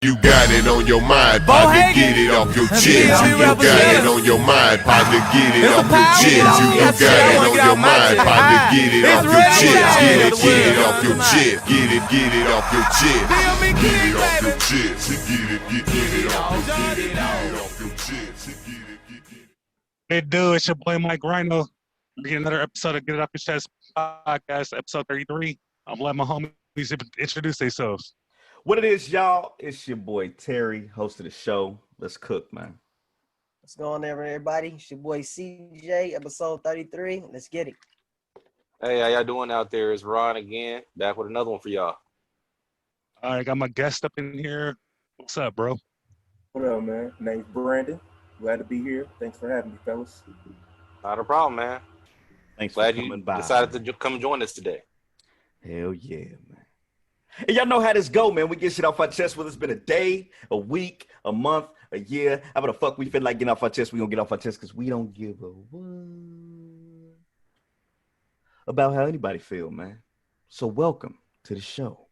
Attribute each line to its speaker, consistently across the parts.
Speaker 1: You got it on your mind, partner, get it off your chest. You got it on your mind, partner, get it off your chest. You got it on your mind, partner, get it off your chest. Get it off your chest. Get it off your chest. Get it off your chest. Get it off your chest.
Speaker 2: Hey, dude, it's your boy Mike Rhino. We're getting another episode of Get It Off Your Chest Podcast, episode 33. I'm gonna let my homies introduce themselves.
Speaker 3: What it is, y'all? It's your boy Terry, host of the show. Let's cook, man.
Speaker 4: What's going on, everybody? It's your boy CJ, episode 33. Let's get it.
Speaker 5: Hey, how y'all doing out there? It's Ron again, back with another one for y'all.
Speaker 2: All right, I got my guest up in here. What's up, bro?
Speaker 6: What up, man? Name's Brandon. Glad to be here. Thanks for having me, fellas.
Speaker 5: Not a problem, man.
Speaker 3: Thanks
Speaker 5: Glad
Speaker 3: for coming
Speaker 5: you
Speaker 3: by.
Speaker 5: decided to come join us today.
Speaker 3: Hell yeah, man. And y'all know how this go, man. We get shit off our chest, whether it's been a day, a week, a month, a year. How the fuck we feel like getting off our chest, we gonna get off our chest because we don't give a what about how anybody feel, man. So welcome to the show.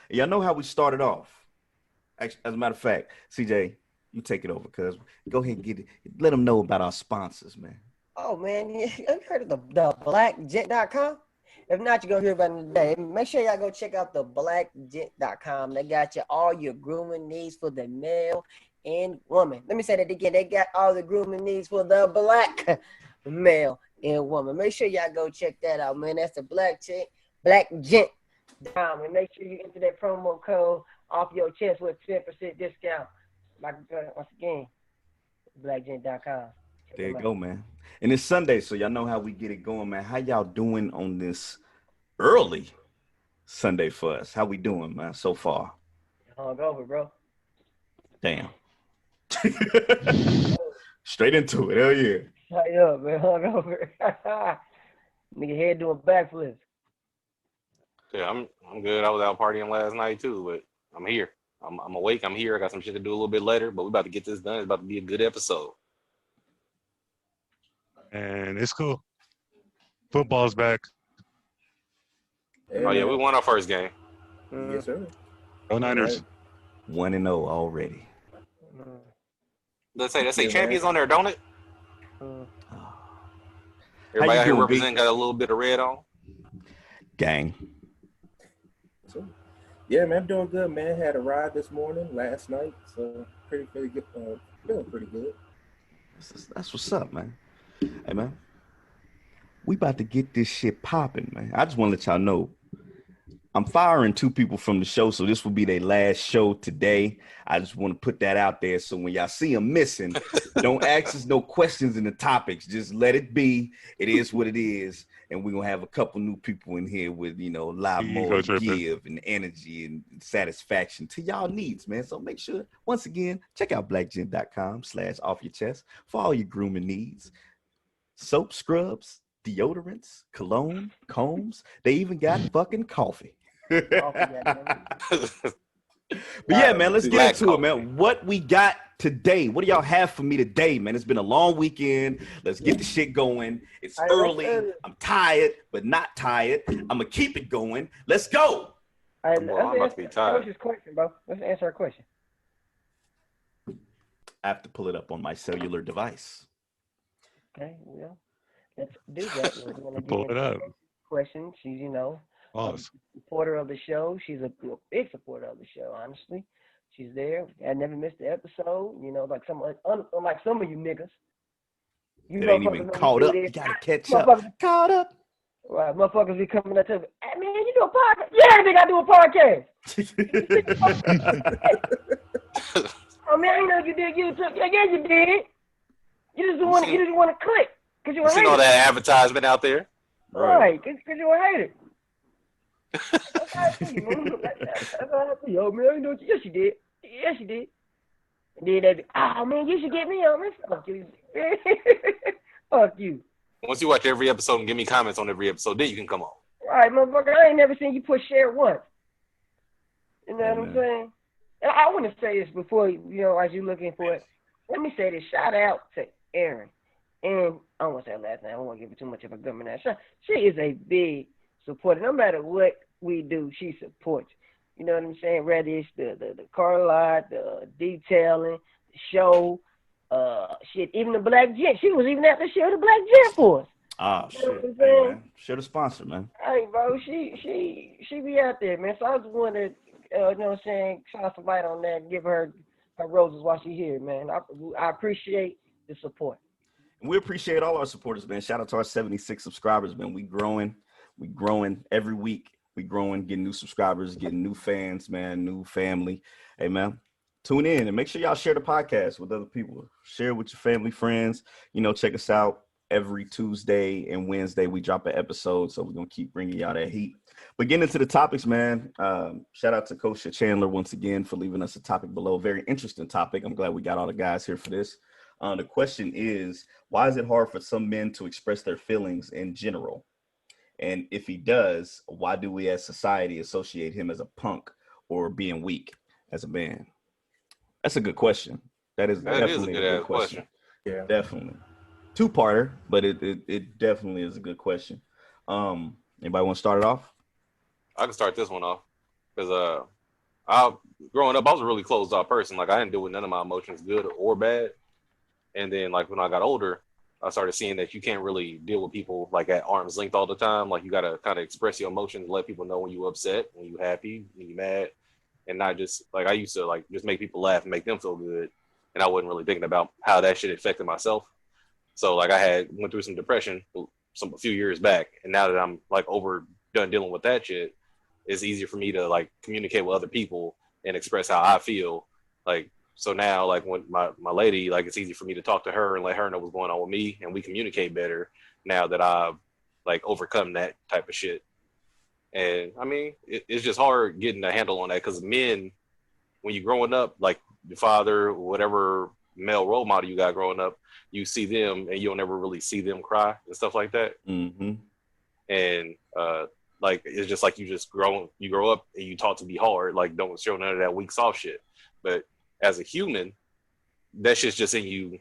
Speaker 3: And y'all know how we started off. Actually, as a matter of fact, CJ, you take it over, cuz. Go ahead and get it. Let them know about our sponsors, man.
Speaker 4: Oh, man. Have you heard of the blackgent.com? If not, you're going to hear about it today. Make sure y'all go check out the blackgent.com. They got you all your grooming needs for the male and woman. Let me say that again. They got all the grooming needs for the black male and woman. Make sure y'all go check that out, man. That's the blackgent.com. And make sure you enter that promo code off your chest with 10% discount. Like once again, blackgent.com.
Speaker 3: There you go, man. And it's Sunday, so y'all know how we get it going, man. How y'all doing on this early Sunday for us? How we doing, man, so far?
Speaker 4: Hungover, bro.
Speaker 3: Damn. Straight into it. Hell yeah.
Speaker 4: Shut up, man. Hungover. Nigga head doing backflips.
Speaker 5: Yeah, I'm good. I was out partying last night too, but I'm here. I'm awake. I'm here. I got some shit to do a little bit later, but we about to get this done. It's about to be a good episode.
Speaker 2: And it's cool. Football's back.
Speaker 5: Oh yeah, we won our first game.
Speaker 6: Yes, sir.
Speaker 2: Go Niners.
Speaker 3: 1-0 already.
Speaker 5: Let's say champions on there, don't it?
Speaker 3: How
Speaker 5: Everybody
Speaker 3: you
Speaker 5: out here
Speaker 3: doing,
Speaker 5: representing got a little bit of red on.
Speaker 3: Gang.
Speaker 6: Yeah, man, I'm doing good, man. Had a ride this morning, last night, so pretty good. Feeling pretty good.
Speaker 3: That's what's up, man. Hey, man. We about to get this shit popping, man. I just want to let y'all know I'm firing 2 people from the show, so this will be their last show today. I just want to put that out there, so when y'all see them missing, don't ask us no questions in the topics. Just let it be. It is what it is, and we're going to have a couple new people in here with, a lot more give and energy and satisfaction to y'all needs, man. So make sure, once again, check out blackgent.com/offyourchest for all your grooming needs. Soap, scrubs, deodorants, cologne, combs. They even got fucking coffee. But yeah, man, let's get into it, man. What we got today? What do y'all have for me today, man? It's been a long weekend. Let's get the shit going. It's early. I'm tired, but not tired. I'm gonna keep it going. Let's go.
Speaker 5: I'm about to be tired.
Speaker 4: Let's question, bro. Let's answer our question.
Speaker 3: I have to pull it up on my cellular device.
Speaker 4: Okay, well, let's do that. We're gonna
Speaker 2: Pull it up.
Speaker 4: Question. She's, a supporter of the show. She's a big supporter of the show, honestly. She's there. I never missed the episode. Like unlike some of you niggas. You
Speaker 3: ain't even caught up. You gotta catch up. Caught up.
Speaker 4: Right, motherfuckers be coming up to me. Hey, man, you do a podcast? Yeah, nigga, I do a podcast. Oh man, I didn't know you did YouTube. Yeah, you did. You just want to click because you're a hater.
Speaker 5: You know that advertisement out there,
Speaker 4: right? Because you're a hater. That's how I see you, man. That's how I see you. Oh man, you know what? Yes, you did. Yes, you did. And then they be, oh man, you should get me on this. Fuck you. Fuck you.
Speaker 5: Once you watch every episode and give me comments on every episode, then you can come on.
Speaker 4: Right, motherfucker. I ain't never seen you push share once. You know what I'm saying? And I want to say this before, as you're looking for it. Let me say this. Shout out to Erin. And I don't want to say her last name. I don't want to give her too much of a government. She is a big supporter. No matter what we do, she supports. You know what I'm saying? Whether it's the car lot, the detailing, the show, shit, even the Black Gent. She was even at the show, the Black Gent for us.
Speaker 3: Ah,
Speaker 4: You know what
Speaker 3: shit.
Speaker 4: I'm
Speaker 3: Hey,
Speaker 4: saying?
Speaker 3: man. Share the sponsor, man.
Speaker 4: Hey, bro, she be out there, man. So I just wanted, you know what I'm saying, shine some light on that, give her roses while she here, man. I appreciate the support.
Speaker 3: And we appreciate all our supporters, man. Shout out to our 76 subscribers, man. We growing every week. We growing, getting new subscribers, getting new fans, man, new family. Hey, man, tune in and make sure y'all share the podcast with other people. Share it with your family, friends. You know, check us out every Tuesday and Wednesday. We drop an episode, so we're going to keep bringing y'all that heat. But getting into the topics, man, shout out to Coach Chandler once again for leaving us a topic below. Very interesting topic. I'm glad we got all the guys here for this. The question is, why is it hard for some men to express their feelings in general? And if he does, why do we as society associate him as a punk or being weak as a man? That's a good question. That is definitely a good question.
Speaker 6: Yeah.
Speaker 3: Definitely. Two-parter, but it definitely is a good question. Anybody want to start it off?
Speaker 5: I can start this one off because growing up, I was a really closed off person. Like, I didn't deal with none of my emotions, good or bad. And then, like, when I got older, I started seeing that you can't really deal with people like at arm's length all the time. Like, you got to kind of express your emotions, let people know when you're upset, when you're happy, when you're mad, and not just like I used to like just make people laugh and make them feel good. And I wasn't really thinking about how that shit affected myself. So like I went through some depression a few years back, and now that I'm like done dealing with that shit, it's easier for me to like communicate with other people and express how I feel. Like, so now, like when my lady, like it's easy for me to talk to her and let her know what's going on with me, and we communicate better now that I've like overcome that type of shit. And I mean, it's just hard getting a handle on that because men, when you're growing up, like your father, whatever male role model you got growing up, you see them and you'll never really see them cry and stuff like that.
Speaker 3: Mm-hmm.
Speaker 5: And like it's just like you grow up and you taught to be hard, like don't show none of that weak soft shit. But as a human, that shit's just in you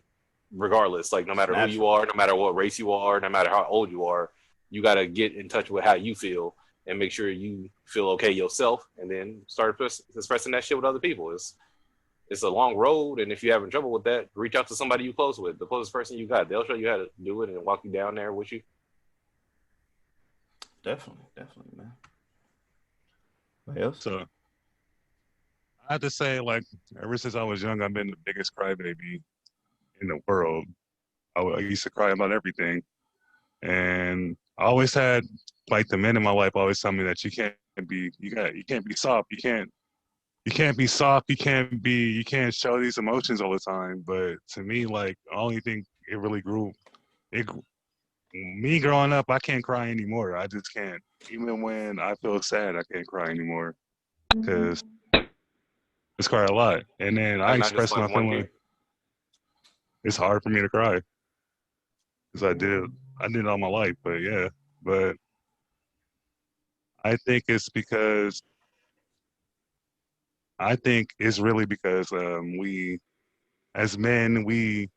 Speaker 5: regardless. Like no matter who you are, no matter what race you are, no matter how old you are, you got to get in touch with how you feel and make sure you feel okay yourself, and then start expressing that shit with other people. It's a long road, and if you're having trouble with that, reach out to somebody you close with, the closest person you got. They'll show you how to do it and walk you down there with you.
Speaker 3: Definitely, man. What else?
Speaker 2: So I have to say, like, ever since I was young, I've been the biggest crybaby in the world. I used to cry about everything, and I always had like the men in my life always tell me that you can't be soft. You can't be soft. You can't show these emotions all the time. But to me, like, the only thing it really grew, me growing up, I can't cry anymore. I just can't. Even when I feel sad, I can't cry anymore because it's cry a lot. And then I
Speaker 5: Like not just
Speaker 2: express my
Speaker 5: like one
Speaker 2: feelings.
Speaker 5: tear.
Speaker 2: It's hard for me to cry because I did it all my life. But yeah, but I think it's really because we, as men, we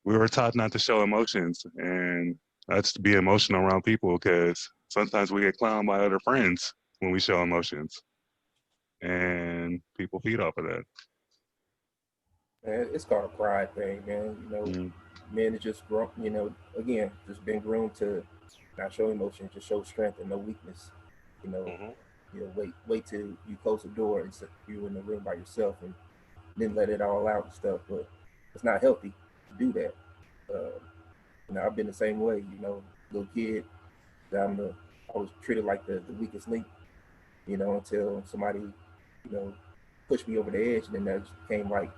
Speaker 2: were taught not to show emotions, and that's to be emotional around people because sometimes we get clowned by other friends when we show emotions, and people feed off of that.
Speaker 6: Man, it's called a pride thing, man. You know, men are just grown, you know, again, just been groomed to not show emotion, just show strength and no weakness. You know, wait till you close the door and you in the room by yourself and then let it all out and stuff. But it's not healthy to do that. You know, I've been the same way. You know, little kid, I was treated like the weakest link. You know, until somebody, you know, pushed me over the edge, and then that just became like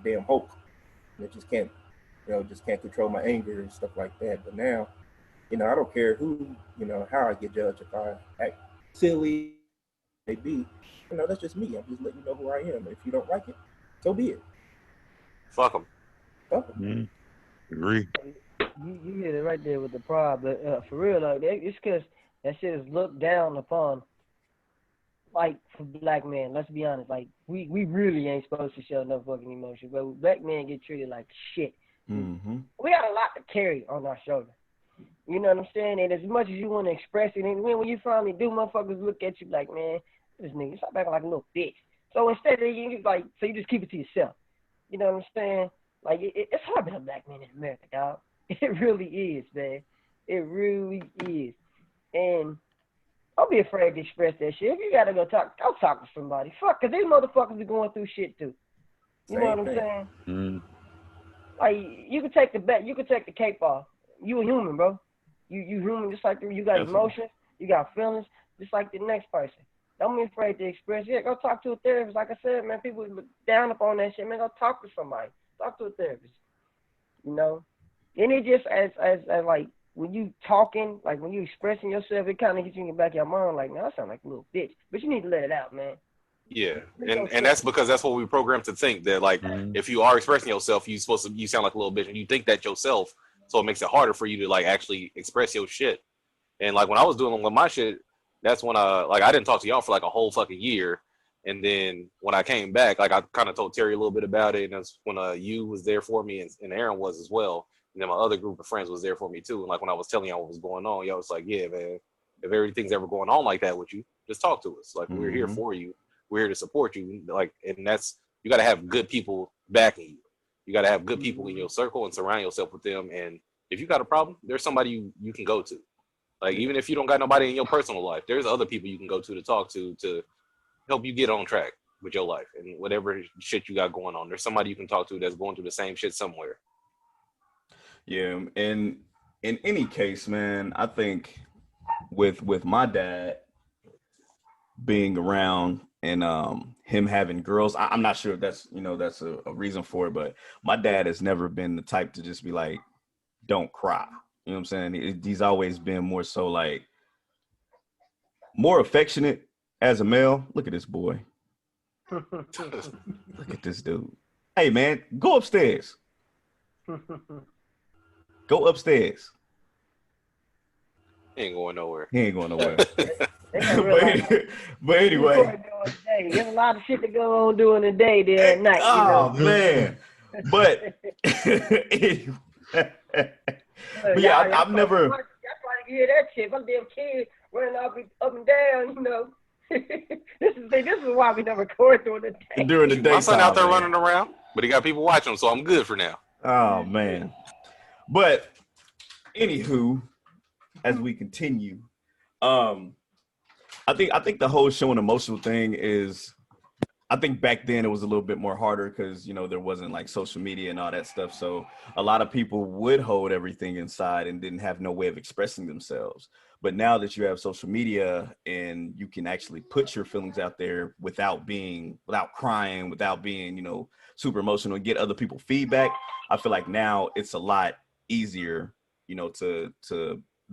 Speaker 6: damn Hulk. And it just can't control my anger and stuff like that. But now, you know, I don't care who, you know, how I get judged. If I act silly, maybe, you know, that's just me. I'm just letting you know who I am. If you don't like it, so be it.
Speaker 5: Fuck them.
Speaker 6: Fuck them.
Speaker 2: Agree.
Speaker 4: You hit it right there with the pride, but for real, like, it's because that shit is looked down upon. Like, for black men, let's be honest, like, we really ain't supposed to show no fucking emotion, but black men get treated like shit.
Speaker 3: Mm-hmm.
Speaker 4: We got a lot to carry on our shoulder. You know what I'm saying? And as much as you want to express it, and when you finally do, motherfuckers look at you like, man, This nigga, stop acting like a little bitch. So instead of you so you just keep it to yourself. You know what I'm saying? Like it's hard being a black man in America, dog. It really is, man. It really is. And don't be afraid to express that shit. If you gotta go talk to somebody. Fuck, cause these motherfuckers are going through shit too. You know what I'm saying?
Speaker 3: Mm.
Speaker 4: Like you can take the cape off. You a human, bro. You human just like you got emotions, you got feelings, just like the next person. Don't be afraid to express it. Go talk to a therapist. Like I said, man, people look down upon that shit, man. Go talk to somebody. Talk to a therapist. You know? And it just as like when you talking, like when you expressing yourself, it kind of hits you in the back of your mind, like, man, I sound like a little bitch. But you need to let it out, man.
Speaker 5: Yeah, and that's because that's what we programmed to think, that like if you are expressing yourself, you sound like a little bitch, and you think that yourself, so it makes it harder for you to like actually express your shit. And like when I was doing with my shit, that's when I didn't talk to y'all for like a whole fucking year, and then when I came back, like I kind of told Terry a little bit about it, and that's when you was there for me, and Aaron was as well, and then my other group of friends was there for me too. And like when I was telling y'all what was going on, y'all was like, yeah, man, if everything's ever going on like that with you, just talk to us. Like we're here for you. We're here to support you. Like, and that's, you got to have good people backing you. You got to have good people in your circle and surround yourself with them. And if you got a problem, there's somebody you can go to. Like, even if you don't got nobody in your personal life, there's other people you can go to talk to help you get on track with your life and whatever shit you got going on. There's somebody you can talk to that's going through the same shit somewhere.
Speaker 3: Yeah, and in any case, man, I think with my dad being around and him having girls, I'm not sure if that's that's a reason for it, but my dad has never been the type to just be like, don't cry. You know what I'm saying? He's always been more so like more affectionate as a male. Look at this boy. Look at this dude. Hey man, go upstairs. Go upstairs.
Speaker 5: He ain't going nowhere.
Speaker 3: He ain't going nowhere. but
Speaker 4: anyway, there's a lot of shit to go on during the day there at night.
Speaker 3: Oh man. But but yeah, I've never.
Speaker 4: Y'all probably hear that shit. My damn kid running up and down. You know, this is why we don't record during the day.
Speaker 3: During the day,
Speaker 5: my son out there running around, but he got people watching him, so I'm good for now.
Speaker 3: Oh man. But anywho, as we continue, I think the whole showing emotional thing is, I think back then it was a little bit more harder because there wasn't like social media and all that stuff. So a lot of people would hold everything inside and didn't have no way of expressing themselves. But now that you have social media and you can actually put your feelings out there without crying, without being, super emotional and get other people feedback, I feel like now it's a lot easier, to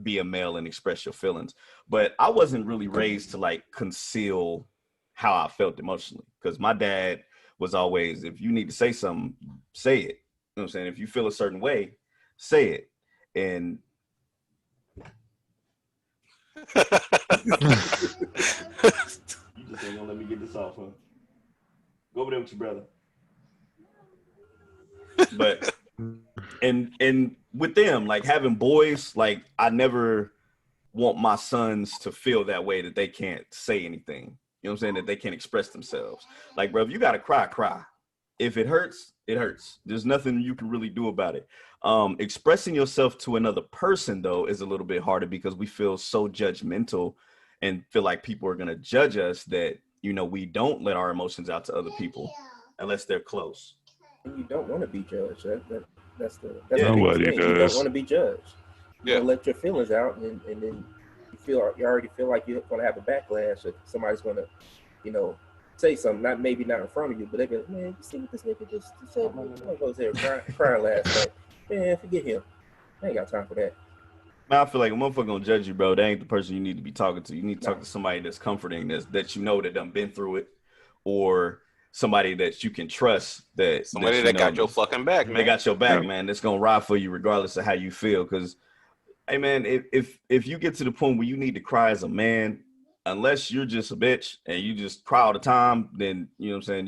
Speaker 3: be a male and express your feelings. But I wasn't really raised to like conceal how I felt emotionally, because my dad was always, if you need to say something, say it. You know what I'm saying? If you feel a certain way, say it. And you just ain't gonna let me get this off, huh? Go over there with your brother. But and with them, like having boys, like I never want my sons to feel that way, that they can't say anything. You know what I'm saying? That they can't express themselves. Like, bro, if you gotta cry. If it hurts, it hurts. There's nothing you can really do about it. Expressing yourself to another person, though, is a little bit harder because we feel so judgmental and feel like people are gonna judge us that, we don't let our emotions out to other people unless they're close.
Speaker 6: You don't want to be judged. That's the
Speaker 2: nobody
Speaker 6: thing.
Speaker 2: does.
Speaker 6: You don't want to be judged.
Speaker 5: Yeah.
Speaker 6: You let your feelings out, and then you already feel like you're going to have a backlash, or somebody's going to, say something. Maybe not in front of you, but they go, man, you see what this nigga just said? I was there crying last night. Man, forget him. I ain't got time for that.
Speaker 3: Man, I feel like a motherfucker gonna judge you, bro. That ain't the person you need to be talking to. You need to talk to somebody that's comforting, that that done been through it, or somebody that you can trust,
Speaker 5: somebody that got your fucking back, man.
Speaker 3: They got your back, man. That's gonna ride for you regardless of how you feel. Because, hey, man, if you get to the point where you need to cry as a man, unless you're just a bitch and you just cry all the time, then you know what I'm saying.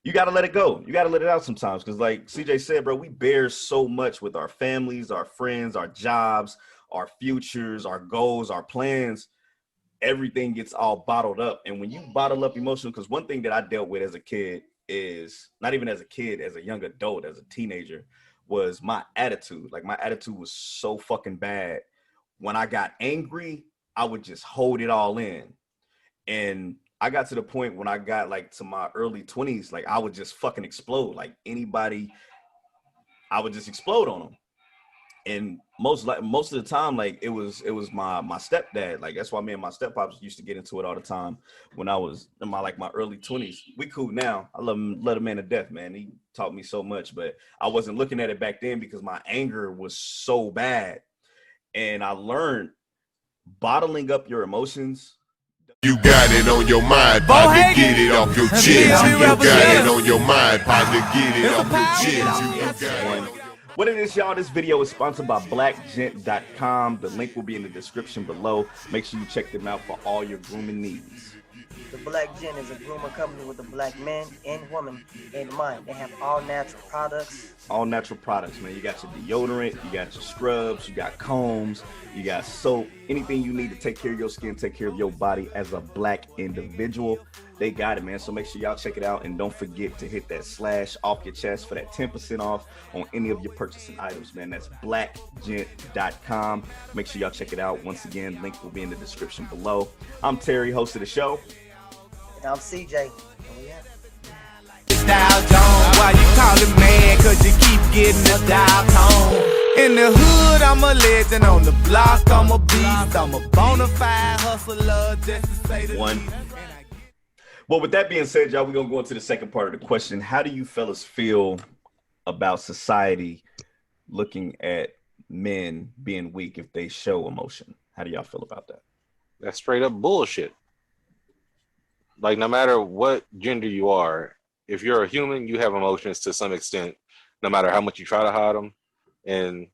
Speaker 3: You gotta let it go. You gotta let it out sometimes. Because, like CJ said, bro, we bear so much with our families, our friends, our jobs, our futures, our goals, our plans. everything gets all bottled up. And when you bottle up emotion, because one thing that I dealt with as a kid is not even as a kid, as a young adult, as a teenager, was my attitude. Like my attitude was so fucking bad. When I got angry, I would just hold it all in. And I got to the point when I got like to my early 20s, like I would just fucking explode. Like anybody, I would just explode on them. And most of the time, like it was my stepdad. Like that's why me and my steppops used to get into it all the time when I was in my early 20s. We cool now. I love a man to death, man. He taught me so much, but I wasn't looking at it back then because my anger was so bad. And I learned bottling up your emotions.
Speaker 1: You got it on your mind, partner, get it off your chest. You got it on your mind, partner, get it off your chest. You got it.
Speaker 3: What it is, y'all, this video is sponsored by blackgent.com. The link will be in the description below. Make sure you check them out for all your grooming needs.
Speaker 4: The Black Gent is a groomer company with a black man and woman in mind. They have all natural products.
Speaker 3: All natural products, man. You got your deodorant, you got your scrubs, you got combs, you got soap. Anything you need to take care of your skin, take care of your body as a black individual. They got it, man. So make sure y'all check it out. And don't forget to hit that /off-your-chest for that 10% off on any of your purchasing items, man. That's blackgent.com. Make sure y'all check it out. Once again, link will be in the description below. I'm Terry, host of the show.
Speaker 4: And I'm CJ.
Speaker 7: Dial tone, why you callin' man? Cause you keep getting the dial tone. In the hood, I'm a legend. On the block, I'm a beast. I'm a bona fide hustler, just to say the
Speaker 3: One. Well, with that being said, y'all, we're going to go into the second part of the question. How do you fellas feel about society looking at men being weak if they show emotion? How do y'all feel about that?
Speaker 5: That's straight up bullshit. Like, no matter what gender you are, if you're a human, you have emotions to some extent, no matter how much you try to hide them. And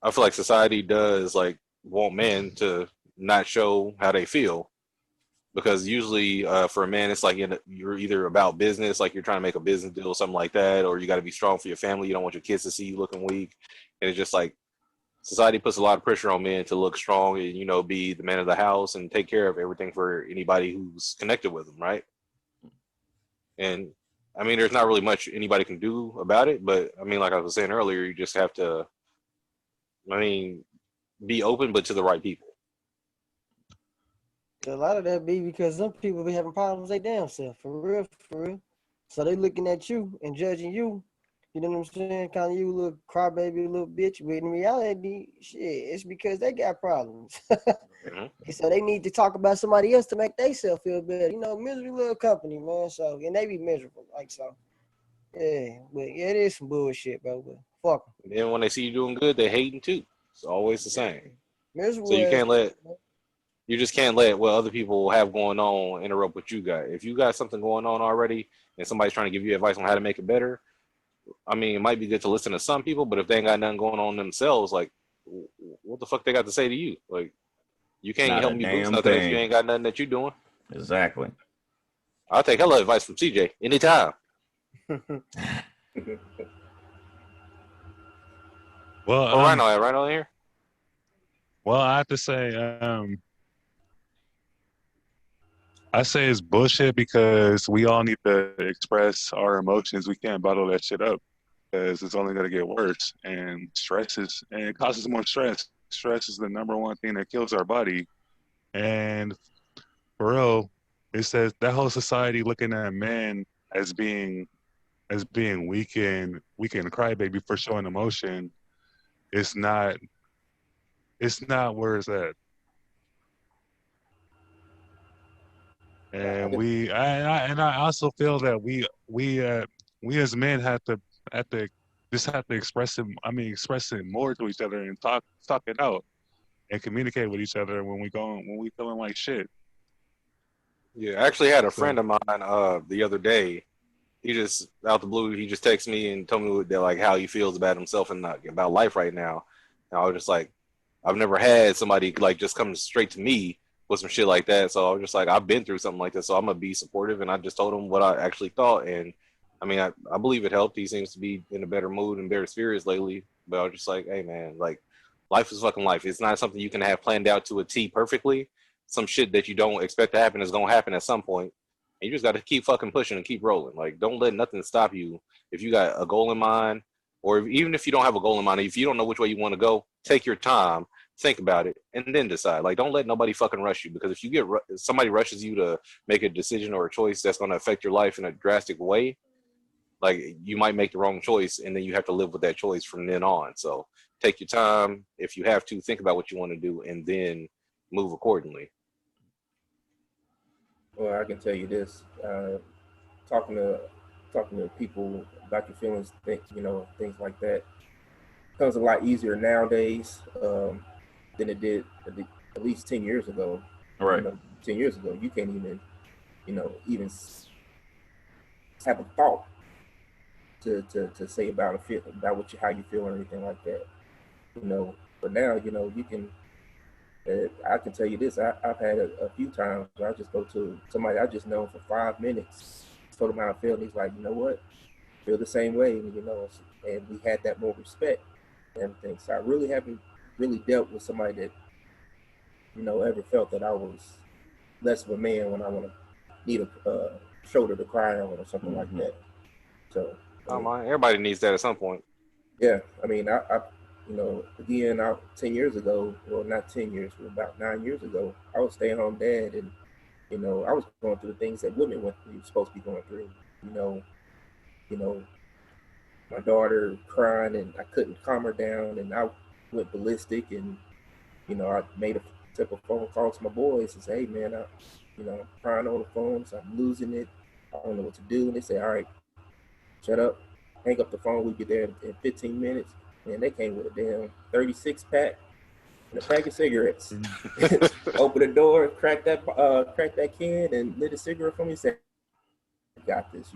Speaker 5: I feel like society does, like, want men to not show how they feel. Because usually for a man, it's like you're either about business, like you're trying to make a business deal or something like that, or you got to be strong for your family. You don't want your kids to see you looking weak. And it's just like society puts a lot of pressure on men to look strong and, you know, be the man of the house and take care of everything for anybody who's connected with them, right? And, I mean, there's not really much anybody can do about it. But, I mean, like I was saying earlier, you just have to, I mean, be open, but to the right people.
Speaker 4: A lot of that be because some people be having problems they damn self, for real. So they looking at you and judging you. You know what I'm saying? Kind of you little crybaby, little bitch. But in reality, shit, it's because they got problems.
Speaker 5: Mm-hmm.
Speaker 4: So they need to talk about somebody else to make themselves feel better. You know, misery little company, man. So, and they be miserable, like so. Yeah, but yeah, it is some bullshit, bro. But fuck them.
Speaker 5: And then when they see you doing good, they hating too. It's always the same.
Speaker 4: Miserable.
Speaker 5: So you just can't let what other people have going on interrupt what you got. If you got something going on already and somebody's trying to give you advice on how to make it better, I mean, it might be good to listen to some people, but if they ain't got nothing going on themselves, like, what the fuck they got to say to you? Like, you can't help me boost nothing if you ain't got nothing that you doing.
Speaker 3: Exactly.
Speaker 5: I'll take hella advice from CJ anytime.
Speaker 2: Well,
Speaker 5: right on here.
Speaker 2: Well, I have to say, I say it's bullshit because we all need to express our emotions. We can't bottle that shit up because it's only going to get worse. And it causes more stress. Stress is the number one thing that kills our body. And for real, it says that whole society looking at men as being weak and crybaby for showing emotion. It's not where it's at. And I also feel that we as men have to express it more to each other and talk it out and communicate with each other when we feeling like shit.
Speaker 5: Yeah, I actually had a friend of mine the other day. He just out the blue, he just texted me and told me that, like, how he feels about himself and about life right now. And I was just like, I've never had somebody like just come straight to me with some shit like that. So I was just like, I've been through something like this, so I'm gonna be supportive. And I just told him what I actually thought, and I mean, I believe it helped. He seems to be in a better mood and better spirits lately. But I was just like, hey man, like, life is fucking life. It's not something you can have planned out to a T perfectly. some shit that you don't expect to happen is gonna happen at some point. And you just got to keep fucking pushing and keep rolling. Like, don't let nothing stop you. If you got a goal in mind, or even if you don't have a goal in mind, if you don't know which way you want to go, take your time, think about it, and then decide. Like, don't let nobody fucking rush you, because if you get somebody rushes you to make a decision or a choice that's going to affect your life in a drastic way, like, you might make the wrong choice, and then you have to live with that choice from then on. So take your time. If you have to, think about what you want to do, and then move accordingly.
Speaker 6: Well, I can tell you this: talking to people about your feelings, things like that, comes a lot easier nowadays than it did at least 10 years ago.
Speaker 3: Right.
Speaker 6: 10 years ago, you can't even, even have a thought to say about how you feel or anything like that. But now, you can. I can tell you this: I've had a few times where I just go to somebody I just know for 5 minutes, told them how I feel, and he's like, you know what, I feel the same way, and we had that more respect and everything. So I really haven't really dealt with somebody that, ever felt that I was less of a man when I want to need a shoulder to cry on or something like that. So
Speaker 5: everybody needs that at some point.
Speaker 6: Yeah, I mean, I again, 10 years ago, well, not 10 years, but about 9 years ago, I was stay-at-home dad, and I was going through the things that women were supposed to be going through. My daughter crying, and I couldn't calm her down, and I went ballistic, and I took a phone call to my boys and say, hey man, I'm crying on the phone, so I'm losing it. I don't know what to do. And they say, all right, shut up, hang up the phone. We'll be there in 15 minutes. And they came with a damn 36 pack and a pack of cigarettes. Open the door, crack that can, and lit a cigarette for me. And said, "Got this,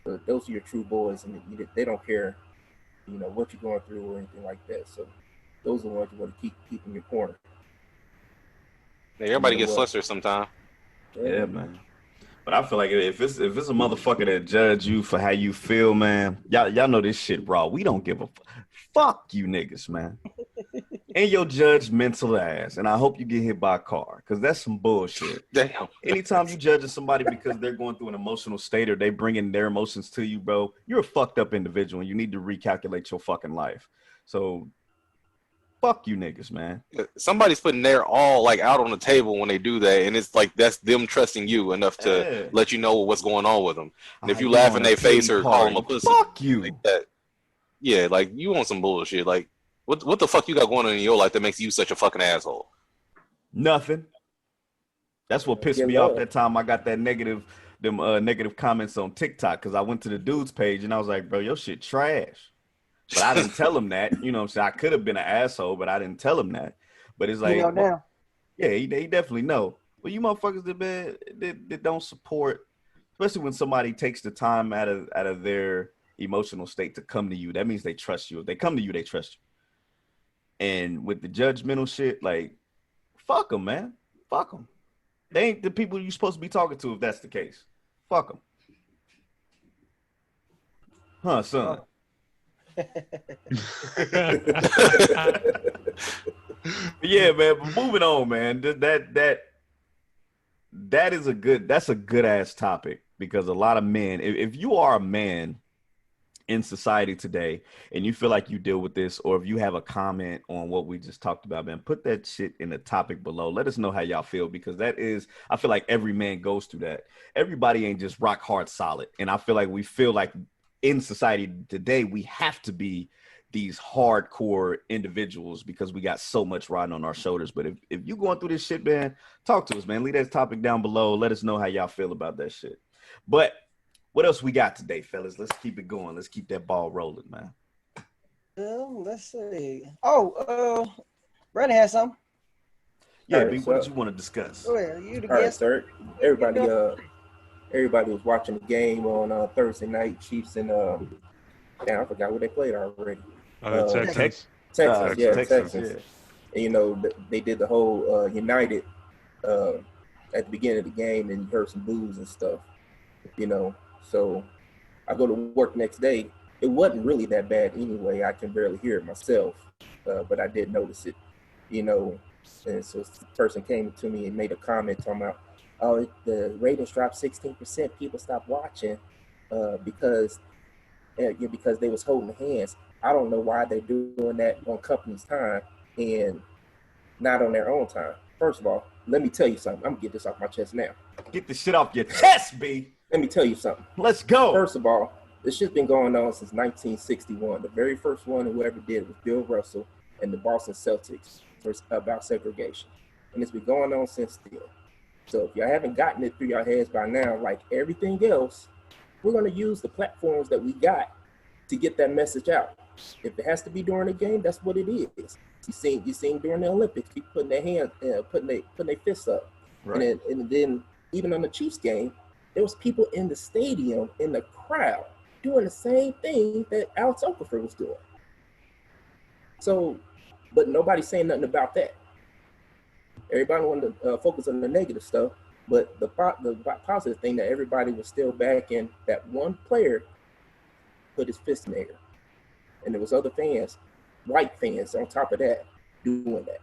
Speaker 6: So those are your true boys, and they don't care, what you're going through or anything like that. So those are the ones you want to keep in your corner."
Speaker 5: Yeah, everybody gets flustered sometimes.
Speaker 3: Yeah, man. But I feel like if it's a motherfucker that judge you for how you feel, man, y'all know this shit raw. We don't give a fuck you niggas, man. And your judgmental ass. And I hope you get hit by a car, because that's some bullshit.
Speaker 5: Damn.
Speaker 3: Anytime you judging somebody because they're going through an emotional state or they bringing their emotions to you, bro, you're a fucked up individual and you need to recalculate your fucking life. So fuck you niggas, man.
Speaker 5: Somebody's putting their all out on the table when they do that, and it's like that's them trusting you enough to let you know what's going on with them. And if you laugh in their face or call them a pussy,
Speaker 3: fuck you.
Speaker 5: Like that, yeah, like you want some bullshit. Like what the fuck you got going on in your life that makes you such a fucking asshole?
Speaker 3: Nothing. That's what pissed me off that time I got that negative comments on TikTok, because I went to the dude's page and I was like, bro, your shit trash. But I didn't tell him that, what I'm saying? I could have been an asshole, but I didn't tell him that. But it's like,
Speaker 4: now.
Speaker 3: Yeah, he definitely know. Well, you motherfuckers that don't support, especially when somebody takes the time out of their emotional state to come to you, that means they trust you. If they come to you, they trust you. And with the judgmental shit, like, fuck them, man. Fuck them. They ain't the people you're supposed to be talking to if that's the case. Fuck them. Huh, son? Yeah, man. But moving on, man. That's a good ass topic, because a lot of men, if you are a man in society today and you feel like you deal with this, or if you have a comment on what we just talked about, man, put that shit in the topic below. Let us know how y'all feel, because I feel like every man goes through that. Everybody ain't just rock hard solid. And I feel like in society today, we have to be these hardcore individuals because we got so much riding on our shoulders. But if you going through this shit, man, talk to us, man. Leave that topic down below. Let us know how y'all feel about that shit. But what else we got today, fellas? Let's keep it going. Let's keep that ball rolling, man.
Speaker 4: Let's see. Brandon has something.
Speaker 3: Yeah,
Speaker 6: All right,
Speaker 3: B, what did you want to discuss?
Speaker 4: Go ahead. You the
Speaker 6: All right,
Speaker 4: guest.
Speaker 6: sir. Everybody was watching the game on Thursday night. Chiefs and I forgot what they played already.
Speaker 2: Texans.
Speaker 6: Texans.
Speaker 3: Yeah.
Speaker 6: And they did the whole United at the beginning of the game, and you heard some boos and stuff. So I go to work next day. It wasn't really that bad anyway. I can barely hear it myself, but I did notice it. And so this person came to me and made a comment talking about, oh, the ratings dropped 16%. People stopped watching because they was holding hands. I don't know why they're doing that on company's time and not on their own time. First of all, let me tell you something. I'm gonna get this off my chest now.
Speaker 3: Get the shit off your chest, B.
Speaker 6: Let me tell you something.
Speaker 3: Let's go.
Speaker 6: First of all, this shit's been going on since 1961. The very first one who ever did it was Bill Russell and the Boston Celtics about segregation. And it's been going on since then. So if y'all haven't gotten it through your heads by now, like everything else, we're gonna use the platforms that we got to get that message out. If it has to be during the game, that's what it is. You seen during the Olympics, people putting their hands, putting their fists up, right. and then even on the Chiefs game, there was people in the stadium in the crowd doing the same thing that Alex Okafor was doing. So, but nobody's saying nothing about that. Everybody wanted to focus on the negative stuff, but the positive thing that everybody was still backing that one player put his fist in the air. And there was other fans, white fans on top of that, doing that.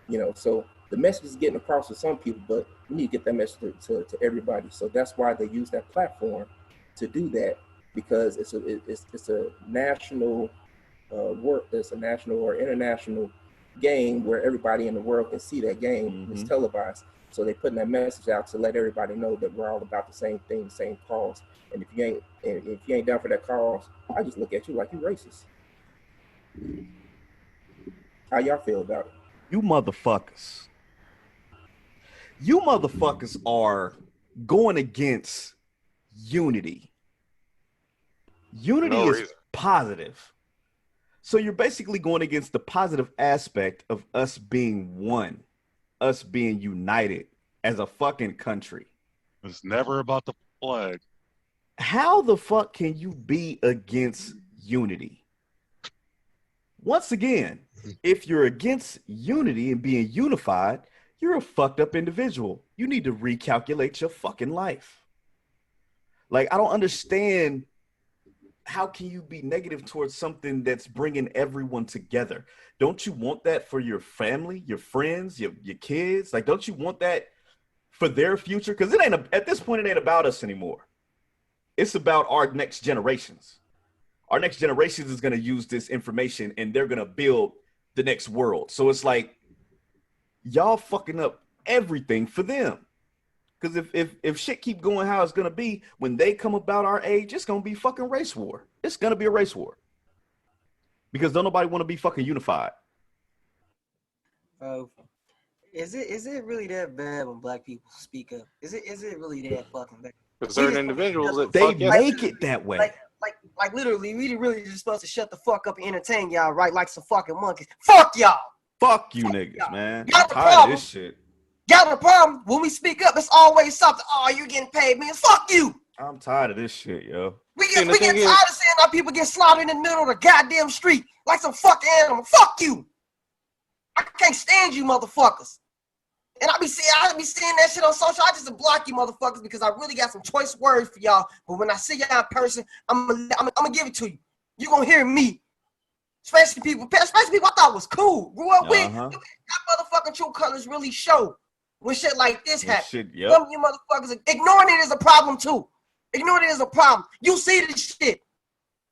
Speaker 6: You know, so the message is getting across to some people, but we need to get that message to everybody. So that's why they use that platform to do that, because it's a national it's a national or international game where everybody in the world can see that game. Mm-hmm. It's televised. So they're putting that message out to let everybody know that we're all about the same thing, the same cause. And if you ain't down for that cause, I just look at you like you racist. How y'all feel about it?
Speaker 3: You motherfuckers are going against unity. Unity is positive. So you're basically going against the positive aspect of us being one, us being united as a fucking country.
Speaker 2: It's never about the flag.
Speaker 3: How the fuck can you be against unity? Once again, if you're against unity and being unified, you're a fucked up individual. You need to recalculate your fucking life. Like, I don't understand. How can you be negative towards something that's bringing everyone together? Don't you want that for your family, your friends, your kids? Like, don't you want that for their future? Because at this point, it ain't about us anymore. It's about our next generations. Our next generations is going to use this information and they're going to build the next world. So it's like, y'all fucking up everything for them. Because if shit keep going how it's going to be, when they come about our age, it's going to be fucking race war. It's going to be a race war. Because don't nobody want to be fucking unified.
Speaker 4: Is it really that bad when black people speak up? Is it really that fucking bad?
Speaker 5: For certain individuals,
Speaker 3: they make it that way.
Speaker 4: Like literally, we really just supposed to shut the fuck up and entertain y'all, right? Like some fucking monkeys. Fuck y'all.
Speaker 3: Fuck you niggas, man.
Speaker 4: I'm tired of this shit. Got a problem? When we speak up, it's always something. Oh, you getting paid, man? Fuck you.
Speaker 3: I'm tired of this shit, yo.
Speaker 4: We get tired of seeing our people get slaughtered in the middle of the goddamn street like some fucking animal. Fuck you. I can't stand you motherfuckers. And I be seeing that shit on social. I just block you motherfuckers because I really got some choice words for y'all. But when I see y'all in person, I'm gonna give it to you. You gonna hear me. Especially people I thought was cool. Grew up with. That motherfucking true colors really show when shit like this happens. Some of you motherfuckers ignoring it is a problem too. Ignoring it is a problem. You see this shit.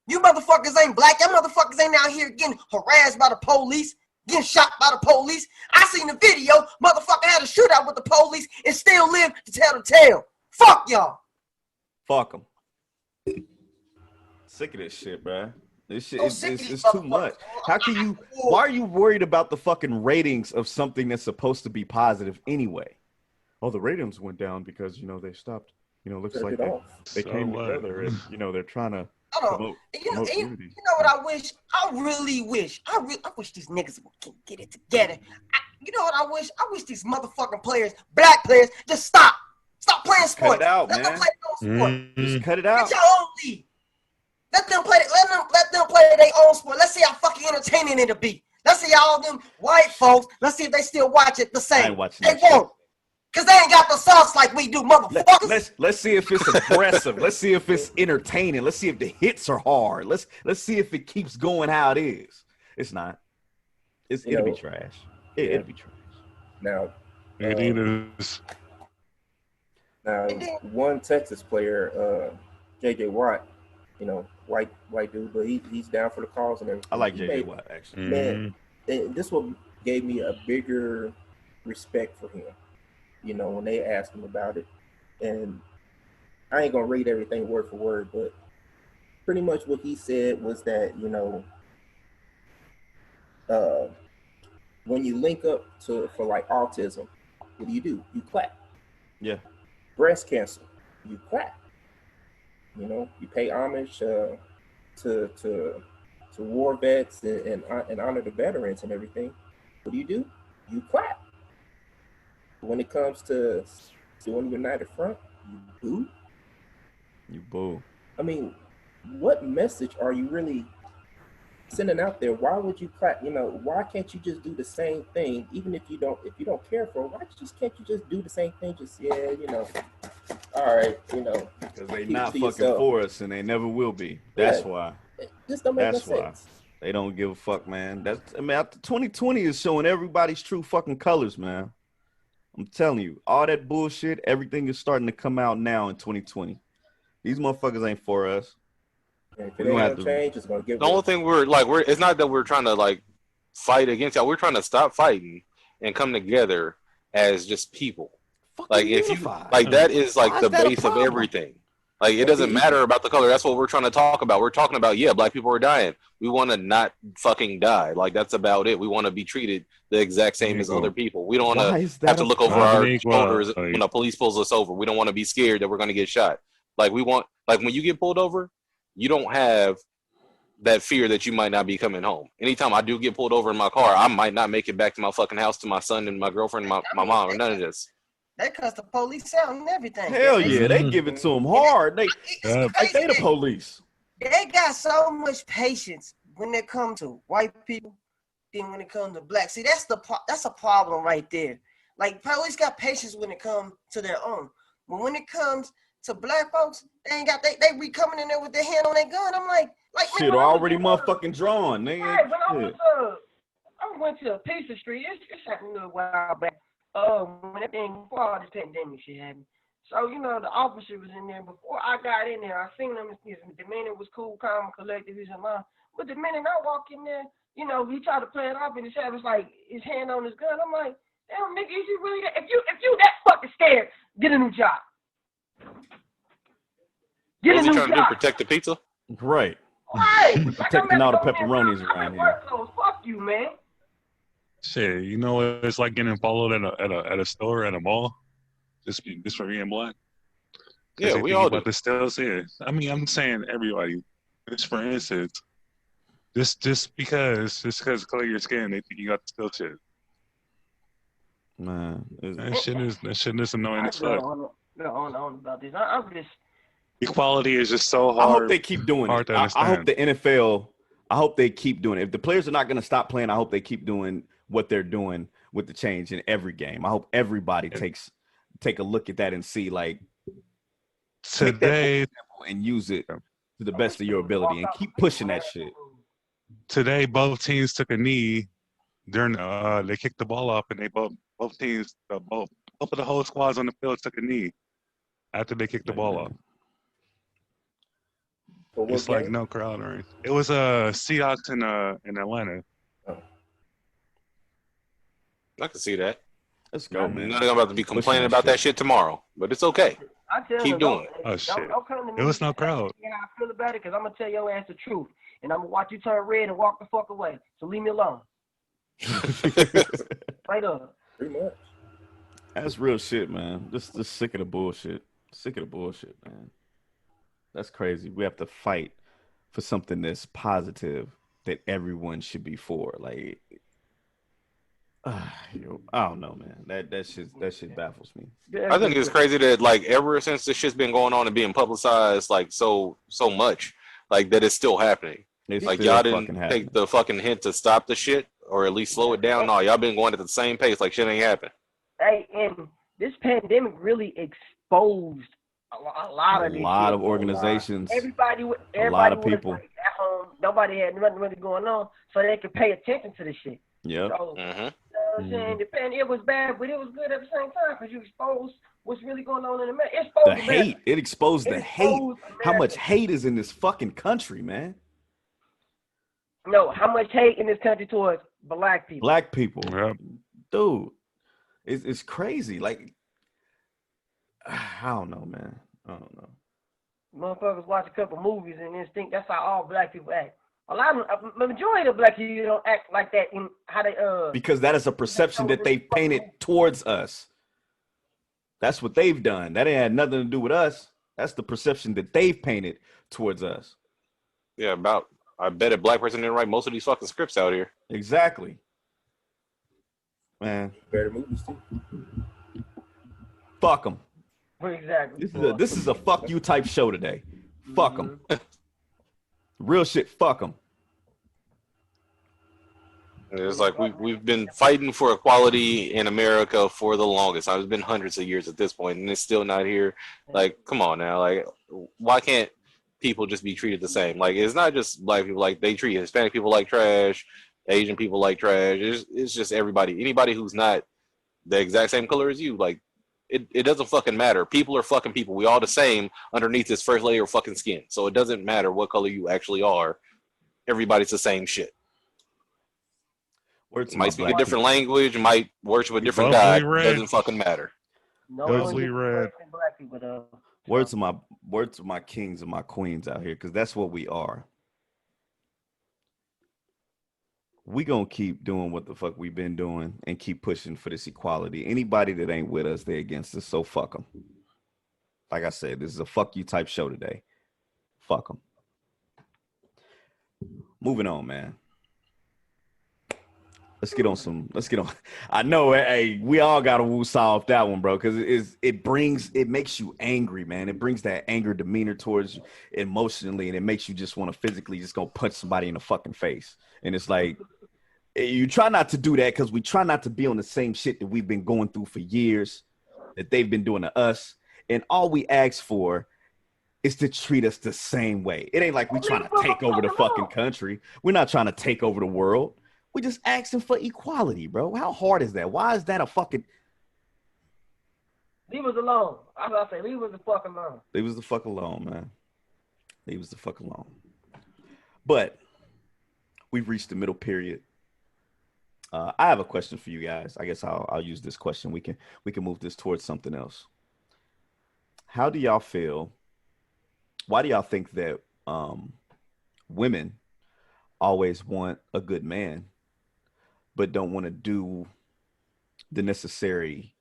Speaker 4: You motherfuckers ain't black. Y'all motherfuckers ain't out here getting harassed by the police, getting shot by the police. I seen the video. Motherfucker had a shootout with the police and still lived to tell the tale. Fuck y'all.
Speaker 3: Fuck them. Sick of this shit, bruh. This shit it's too much. How can you? Why are you worried about the fucking ratings of something that's supposed to be positive anyway? Oh, the ratings went down because they stopped. Looks like they came together and they're trying to promote unity.
Speaker 4: You know what I wish? I wish these niggas would get it together. You know what I wish? I wish these motherfucking players, black players, just stop playing sports.
Speaker 3: Cut it out,
Speaker 4: Let
Speaker 3: man.
Speaker 4: them play their own sport.
Speaker 3: Just cut it out.
Speaker 4: Get your own league. Let them play their own sport. Let's see how fucking entertaining it'll be. Let's see all them white folks. Let's see if they still watch it the same.
Speaker 3: I ain't watching
Speaker 4: they won't. Because they ain't got the sauce like we do, motherfuckers.
Speaker 3: Let's see if it's aggressive. Let's see if it's entertaining. Let's see if the hits are hard. Let's see if it keeps going how it is. It's not. It'll be trash. It'd be trash.
Speaker 6: Now,
Speaker 2: It is.
Speaker 6: now one Texas player, JJ Watt, you know, white dude, but he's down for the cause and everything.
Speaker 3: I like JJ Watt actually.
Speaker 6: Man, this one gave me a bigger respect for him. You know, when they asked him about it, and I ain't gonna read everything word for word, but pretty much what he said was that, you know, when you link up for like autism, what do? You clap.
Speaker 3: Yeah.
Speaker 6: Breast cancer, you clap. You know, you pay homage to war vets and honor the veterans and everything. What do? You clap. When it comes to doing United Front, you boo.
Speaker 3: You boo.
Speaker 6: I mean, what message are you really sending out there? Why would you clap? You know, why can't you just do the same thing, even if you don't care for it? Why can't you just do the same thing? Just you know, all right, you know,
Speaker 3: because they not fucking for us, and they never will be. That's why.
Speaker 6: Just don't make
Speaker 3: That's
Speaker 6: no
Speaker 3: why
Speaker 6: sense.
Speaker 3: they don't give a fuck, man. I mean, 2020 is showing everybody's true fucking colors, man. I'm telling you, all that bullshit, everything is starting to come out now in 2020. These motherfuckers ain't for us.
Speaker 6: And if it ain't gonna change, it's gonna give.
Speaker 5: The only thing we're it's not that we're trying to like fight against y'all. We're trying to stop fighting and come together as just people. Like if you like that is like the base of everything. Like it doesn't matter about the color. That's what we're trying to talk about. We're talking about black people are dying. We want to not fucking die. Like that's about it. We want to be treated the exact same as other people. We don't want to have to look over our shoulders when a police pulls us over. We don't want to be scared that we're going to get shot. Like we want, like when you get pulled over, you don't have that fear that you might not be coming home. Anytime I do get pulled over in my car, I might not make it back to my fucking house to my son and my girlfriend, and my mom, or none of this.
Speaker 4: They cuss the police out and everything.
Speaker 3: Hell yeah, they give it to them hard. They the police.
Speaker 4: They got so much patience when it comes to white people, then when it comes to black. See, that's a problem right there. Like police got patience when it comes to their own, but when it comes to black folks, they ain't got they be coming in there with their hand on their gun. I'm like
Speaker 3: shit,
Speaker 4: man,
Speaker 3: already motherfucking drawn. Nigga.
Speaker 4: Right, when I went to Pizza Street. It's happened a while back. When that thing before all this pandemic shit happened. So, you know, the officer was in there. Before I got in there, I seen him. The minute was cool, calm, and collected. He's in line. But the minute I walk in there, you know, he tried to play it off, and his head was like his hand on his gun. I'm like, damn, nigga, is you really that? If you that fucking scared, get a new job.
Speaker 5: What was he trying to do? Protect the pizza?
Speaker 3: Right.
Speaker 4: Right.
Speaker 3: Protecting all the pepperonis around here.
Speaker 4: Fuck you, man.
Speaker 2: Shit, you know what it's like getting followed at a store at a mall, just for being black.
Speaker 5: Yeah, we all do.
Speaker 2: The steal shit. I mean, I'm saying everybody. Just for instance, just because of color of your skin, they think you got the steal shit.
Speaker 3: Man,
Speaker 2: that shit is annoying as fuck.
Speaker 4: No, about this. I'm just.
Speaker 2: Equality is just so hard.
Speaker 3: I hope they keep doing it. I hope the NFL. I hope they keep doing it. If the players are not going to stop playing, I hope they keep doing what they're doing with the change in every game. I hope everybody take a look at that and see, like,
Speaker 2: today
Speaker 3: and use it to the best of your ability and keep pushing that shit.
Speaker 2: Today, both teams took a knee during they kicked the ball up, and they both teams both of the whole squads on the field took a knee after they kicked the ball up. It's like no crowd or anything. It was Seahawks in Atlanta.
Speaker 5: I can see that.
Speaker 3: Let's go, man.
Speaker 5: I'm about to be complaining about that shit tomorrow, but it's okay. Keep doing it.
Speaker 2: Oh shit! It was no crowd.
Speaker 4: Yeah, I feel about it because I'm gonna tell your ass the truth, and I'm gonna watch you turn red and walk the fuck away. So leave me alone. Right up.
Speaker 6: Pretty much.
Speaker 3: That's real shit, man. Just sick of the bullshit. Sick of the bullshit, man. That's crazy. We have to fight for something that's positive that everyone should be for. Like, I don't know, man. That shit baffles me.
Speaker 5: I think it's crazy that like ever since this shit's been going on and being publicized like so much, like that it's still happening. Like y'all didn't take the fucking hint to stop the shit or at least slow it down. No, y'all been going at the same pace like shit ain't happened.
Speaker 4: Hey, and this pandemic really exposed a lot of
Speaker 3: organizations,
Speaker 4: everybody
Speaker 3: a lot of people
Speaker 4: was, like, at home. Nobody had nothing really going on, so they could pay attention to this shit.
Speaker 3: Yeah.
Speaker 4: So, what I'm saying? Depending, it was bad, but it was good at the same time because you exposed what's really going on in America. It exposed
Speaker 3: The hate. It exposed the hate. How much hate is in this fucking country, man?
Speaker 4: No, how much hate in this country towards black people?
Speaker 3: Black people.
Speaker 2: Yep.
Speaker 3: Dude, it's crazy. Like, I don't know, man. I don't know.
Speaker 4: Motherfuckers watch a couple movies and then think that's how all black people act. A lot of the majority of black people don't act like that in how they
Speaker 3: because that is a perception that they painted towards us. That's what they've done. That ain't had nothing to do with us. That's the perception that they've painted towards us.
Speaker 5: Yeah, I bet a black person didn't write most of these fucking scripts out here.
Speaker 3: Exactly. Man.
Speaker 6: Better movies too.
Speaker 3: Fuck them.
Speaker 4: Exactly.
Speaker 3: This is a fuck you type show today. Fuck them. Real shit. Fuck them.
Speaker 5: It's like we've been fighting for equality in America for the longest. It's been hundreds of years at this point, and it's still not here. Like, come on now. Like, why can't people just be treated the same? Like, it's not just black people. Like, they treat Hispanic people like trash, Asian people like trash. It's just everybody. Anybody who's not the exact same color as you, like, it doesn't fucking matter. People are fucking people. We all the same underneath this first layer of fucking skin. So it doesn't matter what color you actually are. Everybody's the same shit.
Speaker 3: Words
Speaker 5: might speak a different language, might worship a different God. Doesn't fucking matter.
Speaker 2: Ghostly red.
Speaker 3: Words to my kings and my queens out here, because that's what we are. We gonna keep doing what the fuck we've been doing and keep pushing for this equality. Anybody that ain't with us, they against us. So fuck them. Like I said, this is a fuck you type show today. Fuck them. Moving on, man. Let's get on. I know, hey, we all gotta woosah off that one, bro, because it makes you angry, man. It brings that anger demeanor towards you emotionally, and it makes you just want to physically just go punch somebody in the fucking face. And it's like, you try not to do that because we try not to be on the same shit that we've been going through for years, that they've been doing to us. And all we ask for is to treat us the same way. It ain't like we trying to take over the fucking country. We're not trying to take over the world. We're just asking for equality, bro. How hard is that? Why is that a fucking...
Speaker 4: Leave us alone. I was about to say, leave us the fuck alone.
Speaker 3: Leave us the fuck alone, man. Leave us the fuck alone. But we've reached the middle period. I have a question for you guys. I guess I'll use this question. We can move this towards something else. How do y'all feel? Why do y'all think that women always want a good man, but don't want to do the necessary,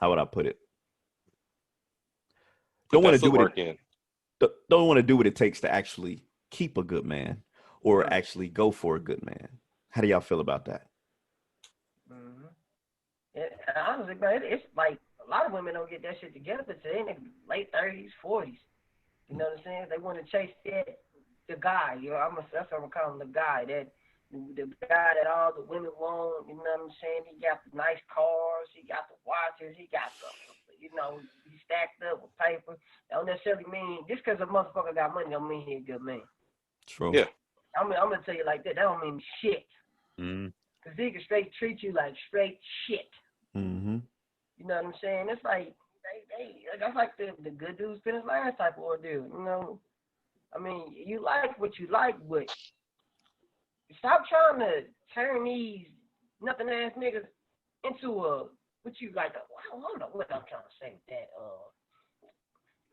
Speaker 3: how would I put it? Don't want to do what it takes to actually keep a good man or actually go for a good man. How do y'all feel about that?
Speaker 4: Honestly, bro, it's like a lot of women don't get that shit together today in their late 30s, 40s. You know what I'm saying? They want to chase the guy. You know, that's what I'm calling the guy. The guy that all the women want. You know what I'm saying? He got the nice cars. He got the watches. He got the, he stacked up with paper. That don't necessarily mean just because a motherfucker got money don't mean he a good man.
Speaker 3: True.
Speaker 5: Yeah.
Speaker 4: I'm gonna tell you like that. That don't mean shit. Cause he can straight treat you like straight shit.
Speaker 3: Mm-hmm.
Speaker 4: You know what I'm saying? It's like that's like the good dude spin his last type of ordeal. You know, I mean, you like what you like, but stop trying to turn these nothing ass niggas into what you like. I don't know what I'm trying to say with that.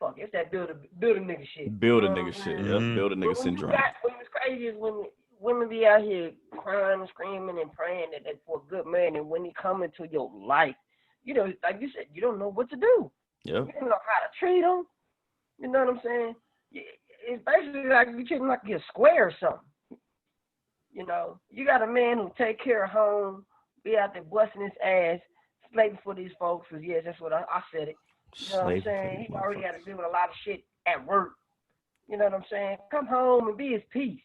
Speaker 4: Fuck, it's that build a nigga shit.
Speaker 3: Build a nigga shit. Yep, build a nigga syndrome.
Speaker 4: What's crazy is when women be out here crying and screaming and praying that they're for a good man, and when he come into your life, you know, like you said, you don't know what to do.
Speaker 3: Yep.
Speaker 4: You don't know how to treat him. You know what I'm saying? It's basically like you treat him like you're square or something. You know, you got a man who take care of home, be out there busting his ass, slaving for these folks. Cause yes, that's what I said it. You know what I'm saying? He already got to deal with a lot of shit at work. You know what I'm saying? Come home and be his peace.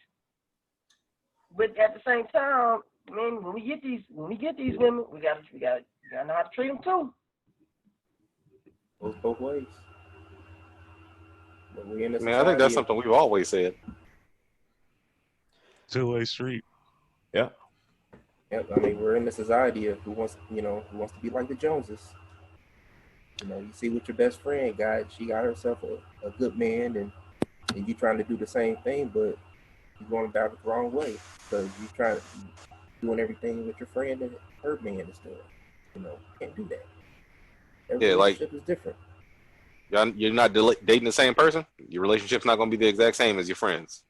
Speaker 4: But at the same time, man, when we get these women, we gotta know how to treat them too.
Speaker 6: Goes both ways.
Speaker 5: I think that's something we've always said.
Speaker 2: Two-way street.
Speaker 3: Yeah.
Speaker 6: Yep, I mean, we're in the society of who wants to be like the Joneses. You know, you see with your best friend she got herself a good man, and you trying to do the same thing, but you're going about it the wrong way because you doing everything with your friend and her man is doing. You know, can't do that. Every relationship is different.
Speaker 5: You're not dating the same person. Your relationship's not going to be the exact same as your friends.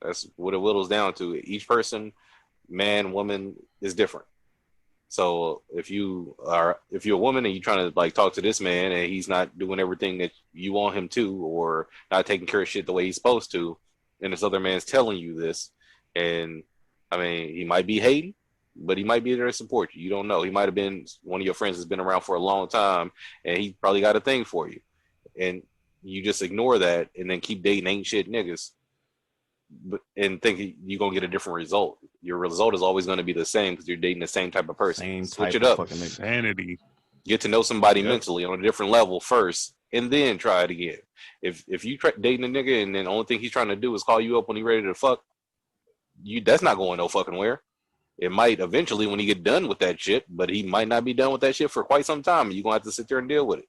Speaker 5: That's what it whittles down to. Each person, man, woman, is different. So if you're a woman and you're trying to like talk to this man and he's not doing everything that you want him to, or not taking care of shit the way he's supposed to, and this other man's telling you this, and I mean, he might be hating, but he might be there to support you. You don't know. He might have been one of your friends that's been around for a long time, and he probably got a thing for you, and you just ignore that and then keep dating ain't shit niggas, and think you're gonna get a different result. Your result is always going to be the same because you're dating the same type of person. Switch it up.
Speaker 2: Sanity.
Speaker 5: Get to know somebody mentally on a different level first, and then try it again. If you dating a nigga and then the only thing he's trying to do is call you up when he's ready to fuck, that's not going no fucking where. It might eventually when he get done with that shit, but he might not be done with that shit for quite some time. You're gonna have to sit there and deal with it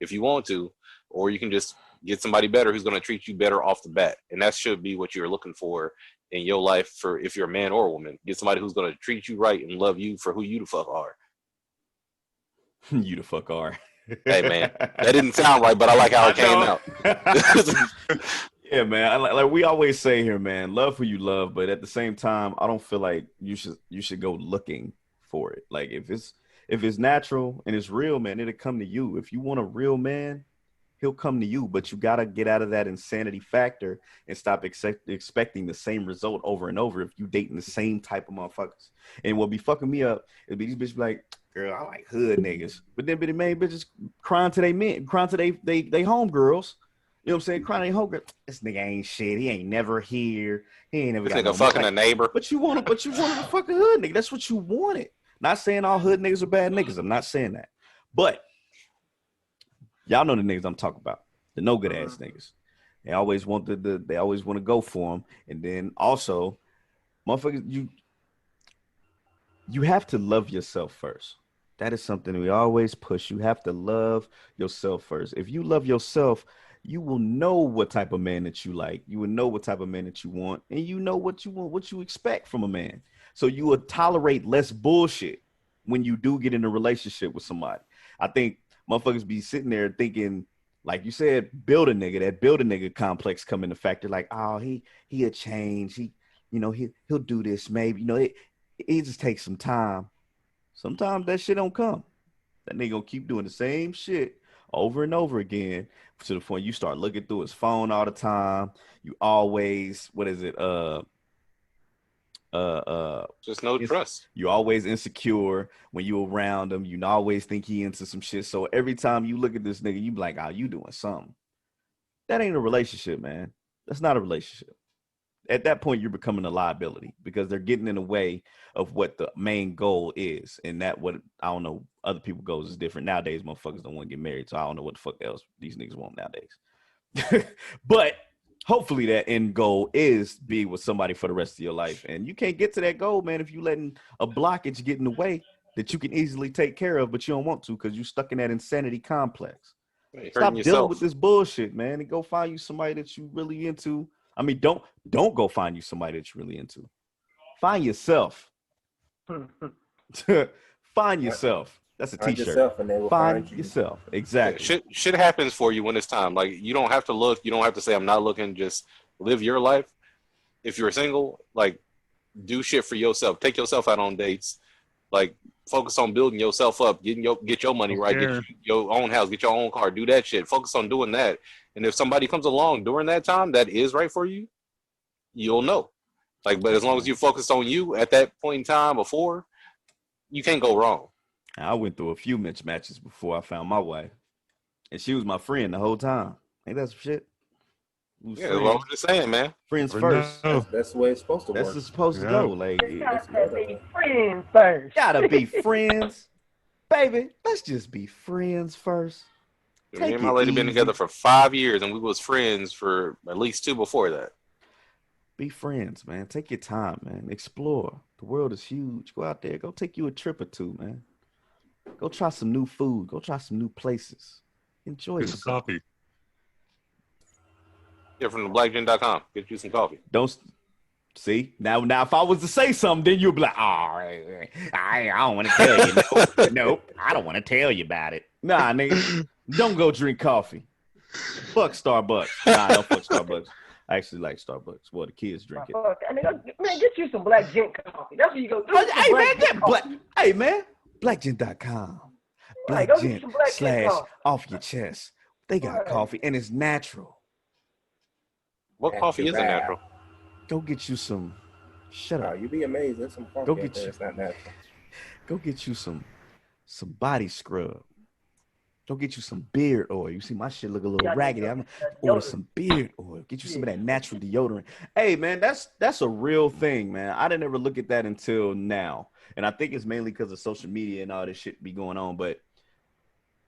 Speaker 5: if you want to, or you can just get somebody better who's gonna treat you better off the bat, and that should be what you're looking for in your life. For if you're a man or a woman, get somebody who's gonna treat you right and love you for who you the fuck are.
Speaker 3: You the fuck are.
Speaker 5: Hey man, that didn't sound right, but I like how it came out.
Speaker 3: Yeah, man. Like we always say here, man, love who you love, but at the same time, I don't feel like you should go looking for it. Like if it's natural and it's real, man, it'll come to you. If you want a real man, he'll come to you, but you gotta get out of that insanity factor and stop expecting the same result over and over if you dating the same type of motherfuckers. And what be fucking me up is these bitches be like, girl, I like hood niggas, but then main bitches crying to they men, crying to they homegirls. You know what I'm saying? Crying to they homegirls. This nigga ain't shit. He ain't never here. He ain't never
Speaker 5: this
Speaker 3: got
Speaker 5: nigga
Speaker 3: no
Speaker 5: fucking
Speaker 3: like,
Speaker 5: a neighbor.
Speaker 3: But you wanted a fucking hood nigga. That's what you wanted. Not saying all hood niggas are bad niggas. I'm not saying that, but y'all know the niggas I'm talking about, the no good ass niggas. They always want they always want to go for them, and then also, motherfuckers, you have to love yourself first. That is something we always push. You have to love yourself first. If you love yourself, you will know what type of man that you like. You will know what type of man that you want, and you know what you want, what you expect from a man. So you will tolerate less bullshit when you do get in a relationship with somebody. I think motherfuckers be sitting there thinking, like you said, build a nigga complex come into factor. Like, oh, he'll change. He'll do this. Maybe, it just takes some time. Sometimes that shit don't come. That nigga gonna keep doing the same shit over and over again to the point you start looking through his phone all the time. You always,
Speaker 5: just no trust.
Speaker 3: You're always insecure when you around him. You always think he into some shit. So every time you look at this nigga, you be like, oh, you doing something. That ain't a relationship, man. That's not a relationship. At that point, you're becoming a liability because they're getting in the way of what the main goal is. And that what, I don't know, other people's goals is different. Nowadays, motherfuckers don't want to get married. So I don't know what the fuck else these niggas want nowadays. But hopefully that end goal is be with somebody for the rest of your life. And you can't get to that goal, man, if you letting a blockage get in the way that you can easily take care of, but you don't want to because you're stuck in that insanity complex. Stop dealing with this bullshit, man, and go find you somebody that you really into. I mean, don't go find you somebody that you're really into. Find yourself. Find yourself. That's a t-shirt.
Speaker 6: Yourself and they will
Speaker 3: find
Speaker 6: you.
Speaker 3: yourself. Exactly.
Speaker 5: Shit happens for you when it's time. Like, you don't have to look. You don't have to say, I'm not looking. Just live your life. If you're single, like, do shit for yourself. Take yourself out on dates. Like, focus on building yourself up. Get your money right. Get your own house. Get your own car. Do that shit. Focus on doing that. And if somebody comes along during that time that is right for you, you'll know. Like, but as long as you focus on you at that point in time before, you can't go wrong.
Speaker 3: I went through a few mismatches before I found my wife, and she was my friend the whole time. Ain't that some shit?
Speaker 5: Yeah, what I'm just saying, man.
Speaker 3: Friends first.
Speaker 6: That's the way it's supposed to work.
Speaker 3: That's supposed to go. Like,
Speaker 4: Gotta be friends first.
Speaker 3: Gotta be friends, baby. Let's just be friends first.
Speaker 5: Me and my lady been together for 5 years, and we was friends for at least 2 before that.
Speaker 3: Be friends, man. Take your time, man. Explore. The world is huge. Go out there. Go take you a trip or two, man. Go try some new food. Go try some new places. Enjoy
Speaker 2: Get some
Speaker 3: yourself.
Speaker 2: coffee.
Speaker 5: Yeah, from the blackgin.com. Get you some coffee.
Speaker 3: Don't see now. If I was to say something, then you'd be like, "Oh, I don't want to tell you." Nope, I don't want to tell you about it. Nah, nigga, don't go drink coffee. Fuck Starbucks. Nah, don't fuck Starbucks. I actually like Starbucks. Well, the kids drink it.
Speaker 4: Man, get you some Black Gent coffee. That's what you go do.
Speaker 3: Hey man, get black. Hey man, blackgent.com.
Speaker 4: Right, go get
Speaker 3: Blackgent
Speaker 4: some Black Gent coffee.
Speaker 3: /off your chest. They got
Speaker 4: Right.
Speaker 3: coffee and it's natural.
Speaker 5: What coffee is a natural?
Speaker 3: Go get you some. Shut up.
Speaker 6: You'd be amazed. There's some coffee
Speaker 3: Go
Speaker 6: out
Speaker 3: get
Speaker 6: there
Speaker 3: you.
Speaker 6: that's not natural.
Speaker 3: Go get you some body scrub. Go get you some beard oil. You see my shit look a little raggedy. I'm gonna order some beard oil. Get you some of that natural deodorant. Hey man, that's a real thing, man. I didn't ever look at that until now, and I think it's mainly because of social media and all this shit be going on. But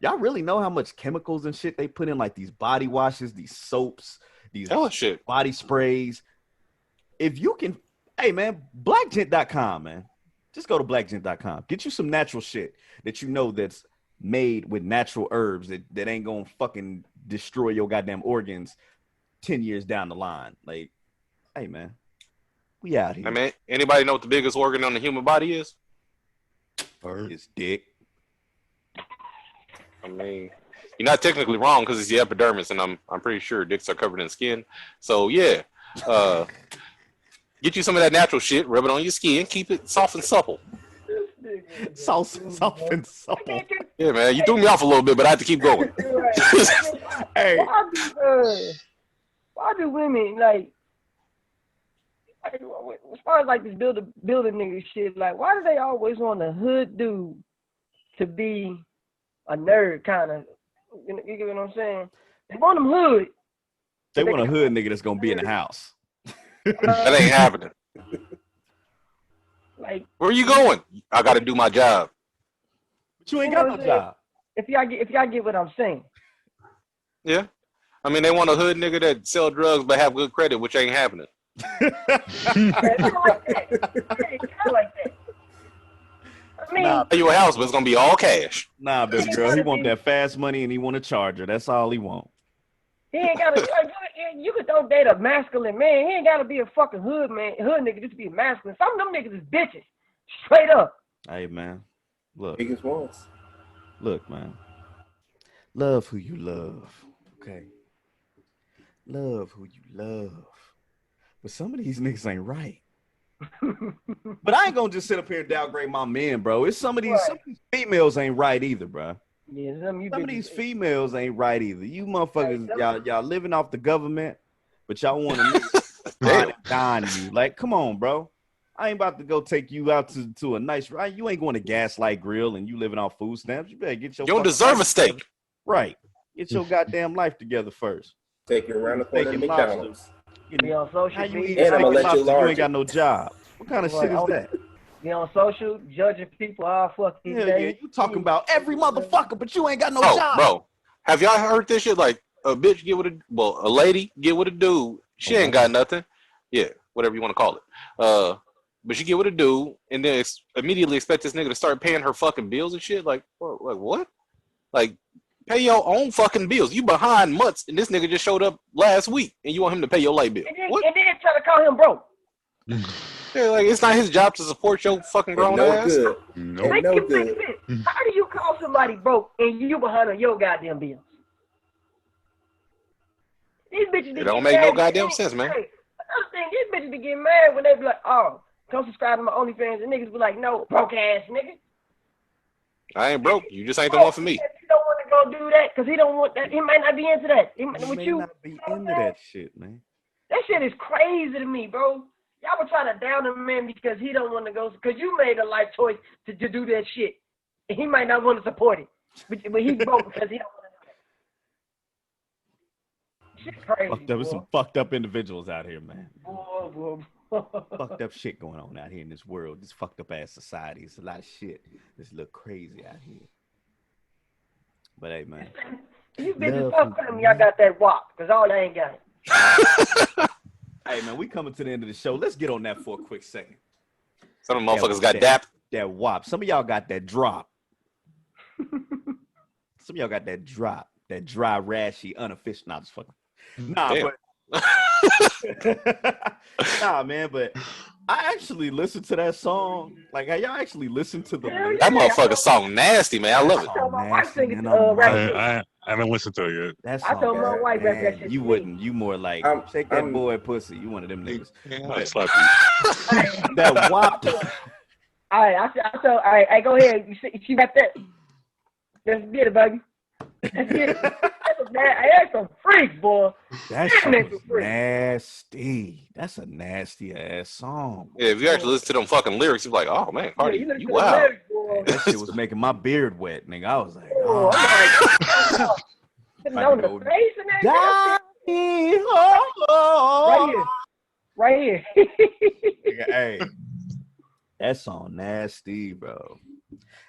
Speaker 3: y'all really know how much chemicals and shit they put in like these body washes, these soaps, these
Speaker 5: shit.
Speaker 3: body sprays. If you can, hey man, blackgent.com, man. Just go to blackgent.com. Get you some natural shit that you know that's made with natural herbs that ain't gonna fucking destroy your goddamn organs 10 years down the line. Like, hey man, we out here.
Speaker 5: I mean, anybody know what the biggest organ on the human body is?
Speaker 3: It's dick.
Speaker 5: I mean, you're not technically wrong because it's the epidermis, and I'm pretty sure dicks are covered in skin. So yeah, get you some of that natural shit, rub it on your skin, keep it soft and supple.
Speaker 3: Soft and supple.
Speaker 5: Yeah, man, you threw me off a little bit, but I had to keep going.
Speaker 3: Hey,
Speaker 4: why do women like as far as like this building nigga shit, like why do they always want a hood dude to be a nerd kind of? You get what I'm saying? They want them hood.
Speaker 3: they want a hood nigga that's gonna be in the house.
Speaker 5: That ain't happening.
Speaker 4: Like,
Speaker 5: where you going? I got to do my job.
Speaker 3: But you ain't got no job.
Speaker 4: If y'all get what I'm saying.
Speaker 5: Yeah, I mean they want a hood nigga that sell drugs but have good credit, which ain't happening.
Speaker 4: Kind of like that. I mean,
Speaker 5: Pay you a house, but it's gonna be all cash.
Speaker 3: Nah, baby girl, he want that fast money and he want a charger. That's all he want.
Speaker 4: he ain't gotta. You could don't date a masculine man. He ain't gotta be a fucking hood nigga just to be masculine. Some of them niggas is bitches, straight up.
Speaker 3: Hey man, look.
Speaker 6: Biggest ones.
Speaker 3: Look, man. Love who you love. Okay. Love who you love. But some of these niggas ain't right. But I ain't gonna just sit up here and downgrade my men, bro. It's some of these females ain't right either, bro.
Speaker 4: Yeah,
Speaker 3: some of these females ain't right either. You motherfuckers, y'all living off the government, but y'all want to dine you. Like, come on, bro. I ain't about to go take you out to a nice ride. You ain't going to Gaslight Grill and you living off food stamps. You better get your.
Speaker 5: You don't deserve a steak.
Speaker 3: Together. Right. Get your goddamn life together first.
Speaker 6: Take you around the corner to McDonald's.
Speaker 4: Be on social
Speaker 3: How you
Speaker 4: media.
Speaker 3: eat
Speaker 6: And I'm gonna let you
Speaker 3: you ain't got no job. What kind of shit is that?
Speaker 4: Be on social, judging people all fucking
Speaker 3: Hell
Speaker 4: day.
Speaker 3: yeah, you talking about every motherfucker, but you ain't got no
Speaker 5: Oh,
Speaker 3: job.
Speaker 5: bro, have y'all heard this shit? Like a bitch get with a lady get with a dude. She ain't got nothing. Yeah, whatever you want to call it. But she get with a dude and then immediately expect this nigga to start paying her fucking bills and shit. Like what? Like pay your own fucking bills. You behind months and this nigga just showed up last week and you want him to pay your light bill.
Speaker 4: And then try to call him broke.
Speaker 5: Yeah, like it's not his job to support your fucking grown ass.
Speaker 6: Good.
Speaker 2: Nope.
Speaker 6: And no
Speaker 4: Make
Speaker 6: good.
Speaker 4: sense. How do you call somebody broke and you behind on your goddamn bills? These bitches.
Speaker 5: It don't make no goddamn sense, man.
Speaker 4: Hey, another thing, these bitches be getting mad when they be like, "Oh, come subscribe to my OnlyFans," and niggas be like, "No, broke ass nigga."
Speaker 5: I ain't broke. You just ain't the one for me.
Speaker 4: He don't want to go do that because he don't want that. He might not be into that.
Speaker 3: You may not be into that shit, man.
Speaker 4: That shit is crazy to me, bro. Y'all were trying to down him, man, because he don't want to go. Because you made a life choice to do that shit. And he might not want to support it. But he's broke because he don't want to do that. Shit crazy.
Speaker 3: There was some fucked up individuals out here, man.
Speaker 4: Boy.
Speaker 3: Fucked up shit going on out here in this world. This fucked up ass society. It's a lot of shit. It's a little crazy out here. But hey, man.
Speaker 4: You bitches stop telling me y'all got that wop, because all y'all ain't got it.
Speaker 3: Hey, right, man. We coming to the end of the show. Let's get on that for a quick second.
Speaker 5: Some of them motherfuckers got dapped.
Speaker 3: That wop. Some of y'all got that drop. Some of y'all got that drop. That dry, rashy, unofficial. Nah, just fucking. Nah,
Speaker 5: Damn.
Speaker 3: but nah, man. But I actually listened to that song. Like, y'all actually listened to the lyrics?
Speaker 5: That motherfucker song nasty, man. I love it.
Speaker 4: I told my wife sing it,
Speaker 3: Nasty,
Speaker 2: I haven't listened to it yet.
Speaker 3: That
Speaker 4: I
Speaker 3: song,
Speaker 4: told my wife rap that shit.
Speaker 3: you wouldn't. You more like shake that boy pussy. You one of them niggas.
Speaker 2: I slap you.
Speaker 3: That wop.
Speaker 4: All right, all right, go ahead. She got that. Let's get it, baby. Let's get it. That's some freak, boy.
Speaker 3: That song is nasty. That's a nasty ass song.
Speaker 5: Yeah, if you actually listen to them fucking lyrics, you're like, oh man, Cardi,
Speaker 4: Yeah,
Speaker 5: you wow.
Speaker 4: lyrics, boy.
Speaker 3: That shit was making my beard wet, nigga. I was like,
Speaker 4: Oh, I'm like, sitting on the face and that. Right here.
Speaker 3: Nigga, hey, that song nasty, bro.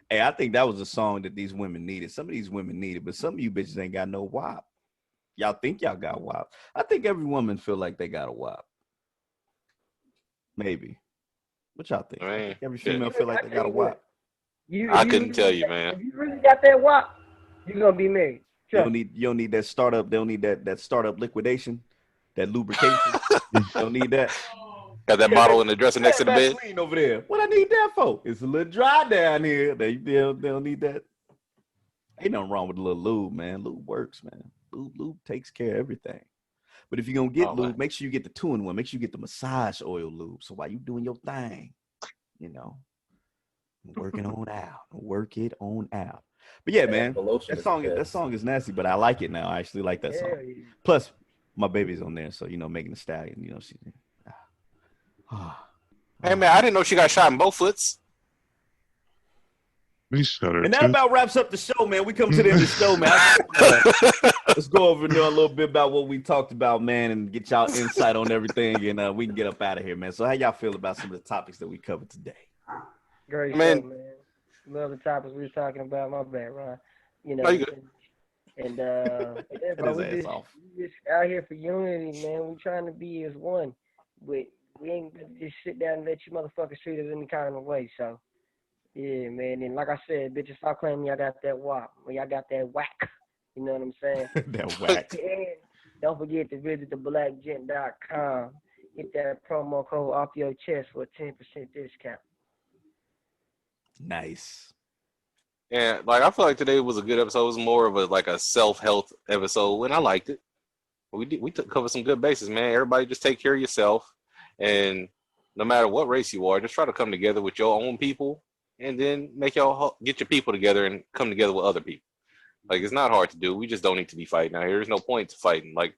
Speaker 3: Hey, I think that was a song that these women needed. Some of these women needed, but some of you bitches ain't got no wop. Y'all think y'all got wop. I think every woman feel like they got a wop. Maybe. What y'all think?
Speaker 5: Man,
Speaker 3: Every female feel like they got a wop.
Speaker 5: I couldn't tell you, man.
Speaker 4: If you really got that wop, you're gonna be married.
Speaker 3: You don't need that startup. They don't need that startup liquidation, that lubrication. You don't need that.
Speaker 5: Got that bottle in the dresser next to the bed.
Speaker 3: Vaseline over there. What I need that for? It's a little dry down here. They don't need that. Ain't nothing wrong with a little lube, man. Lube works, man. Lube takes care of everything. But if you're gonna get lube, make sure you get the 2-in-1. Make sure you get the massage oil lube. So while you doing your thing, you know, work it on out. But yeah, man, that song is nasty, but I like it now. I actually like that song.
Speaker 4: Yeah.
Speaker 3: Plus, my baby's on there, so you know, Megan Thee Stallion, you know, she's.
Speaker 5: Hey man, I didn't know she got shot in both foots.
Speaker 3: And that about wraps up the show, man. We come to the end of the show, man. Let's go over and know a little bit about what we talked about, man, and get y'all insight on everything, and we can get up out of here, man. So how y'all feel about some of the topics that we covered today?
Speaker 4: Great
Speaker 5: Man.
Speaker 4: show, man. Love the topics we were talking about. My bad, Ron. You know,
Speaker 5: No, you good.
Speaker 4: and yeah, bro, we just out here for unity, man. We trying to be as one, but we ain't gonna just sit down and let you motherfuckers treat us any kind of way. So, yeah, man. And like I said, bitches, stop claiming y'all got that wop or y'all got that whack. You know what I'm saying?
Speaker 3: That whack.
Speaker 4: And don't forget to visit theblackgent.com. Get that promo code off your chest for a 10% discount.
Speaker 3: Nice.
Speaker 5: And like I feel like today was a good episode. It was more of a self-help episode, and I liked it. We covered some good bases, man. Everybody just take care of yourself, and no matter what race you are, just try to come together with your own people, and then get your people together and come together with other people. Like, it's not hard to do. We just don't need to be fighting out here. There's no point to fighting. Like,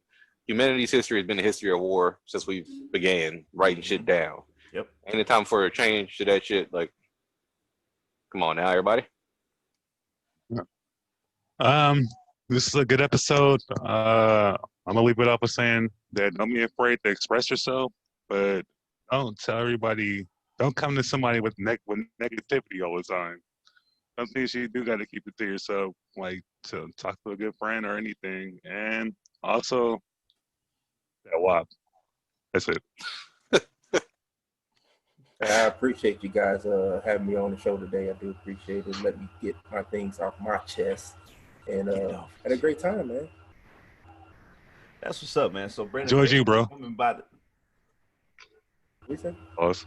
Speaker 5: humanity's history has been a history of war since we began writing shit down.
Speaker 3: Yep.
Speaker 5: Ain't it time for a change to that shit? Like, come on now, everybody.
Speaker 2: This is a good episode. I'm gonna leave it off with saying that don't be afraid to express yourself, but don't tell everybody. Don't come to somebody with negativity all the time. Some things you do got to keep it to yourself, like to talk to a good friend or anything. And also, that WAP. That's it.
Speaker 6: I appreciate you guys having me on the show today. I do appreciate it. Let me get my things off my chest. And had a great time, man.
Speaker 3: That's what's up, man. So Brandon,
Speaker 2: Enjoyed you, bro.
Speaker 6: What you say?
Speaker 2: Pause.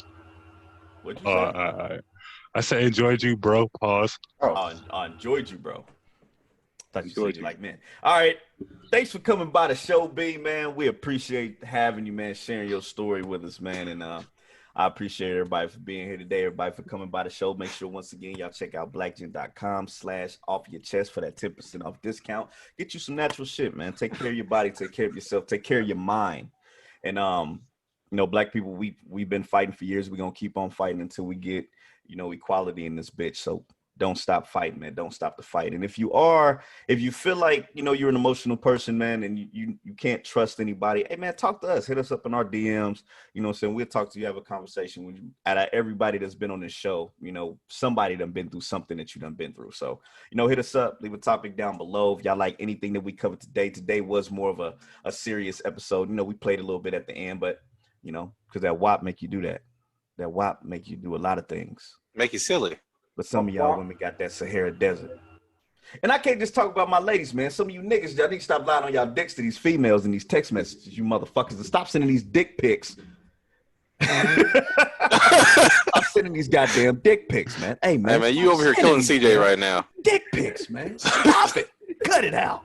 Speaker 3: What'd you say?
Speaker 2: I said enjoyed you, bro. Pause.
Speaker 3: Enjoyed you, bro. Thought you said you like, man. All right. Thanks for coming by the show, B, man. We appreciate having you, man, sharing your story with us, man. And I appreciate everybody for being here today, everybody for coming by the show. Make sure, once again, y'all check out blackgent.com/offyourchest for that 10% off discount. Get you some natural shit, man. Take care of your body, take care of yourself, take care of your mind. And, you know, black people, we've been fighting for years. We're going to keep on fighting until we get, you know, equality in this bitch. So don't stop fighting, man. Don't stop the fight. And if you feel like, you know, you're an emotional person, man, and you can't trust anybody, hey, man, talk to us. Hit us up in our DMs. You know what I'm saying? We'll talk to you, have a conversation with you. Out of everybody that's been on this show, you know, somebody done been through something that you done been through. So, you know, hit us up. Leave a topic down below. If y'all like anything that we covered today. Today was more of a serious episode. You know, we played a little bit at the end, but You know, because that WAP make you do that. That WAP make you do a lot of things.
Speaker 5: Make you silly.
Speaker 3: But some of y'all women got that Sahara Desert. And I can't just talk about my ladies, man. Some of you niggas, y'all need to stop lying on y'all dicks to these females in these text messages, you motherfuckers, and stop sending these dick pics. I'm sending these goddamn dick pics, man. Hey, man.
Speaker 5: Hey, man, you over here killing CJ right now.
Speaker 3: Dick pics, man. Stop it. Cut it out.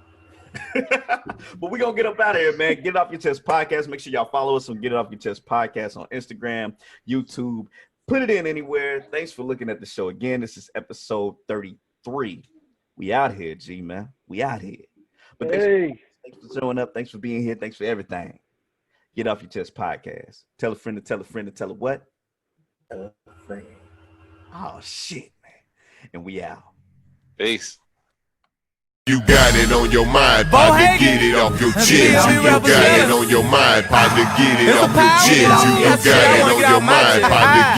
Speaker 3: But we're going to get up out of here, man. Get It Off Your Chest Podcast. Make sure y'all follow us on Get It Off Your Chest Podcast on Instagram, YouTube. Put it in anywhere. Thanks for looking at the show. Again, this is episode 33. We out here, G, man. We out here. But thanks for showing up. Thanks for being here. Thanks for everything. Get Off Your Chest Podcast. Tell a friend to tell a friend to tell a what?
Speaker 6: A friend.
Speaker 3: Oh, shit, man. And we out.
Speaker 5: Peace.
Speaker 1: You got it on your mind, partner, get it off your chest. You got it on your mind, partner, get it off your chest. You got it on your mind, partner.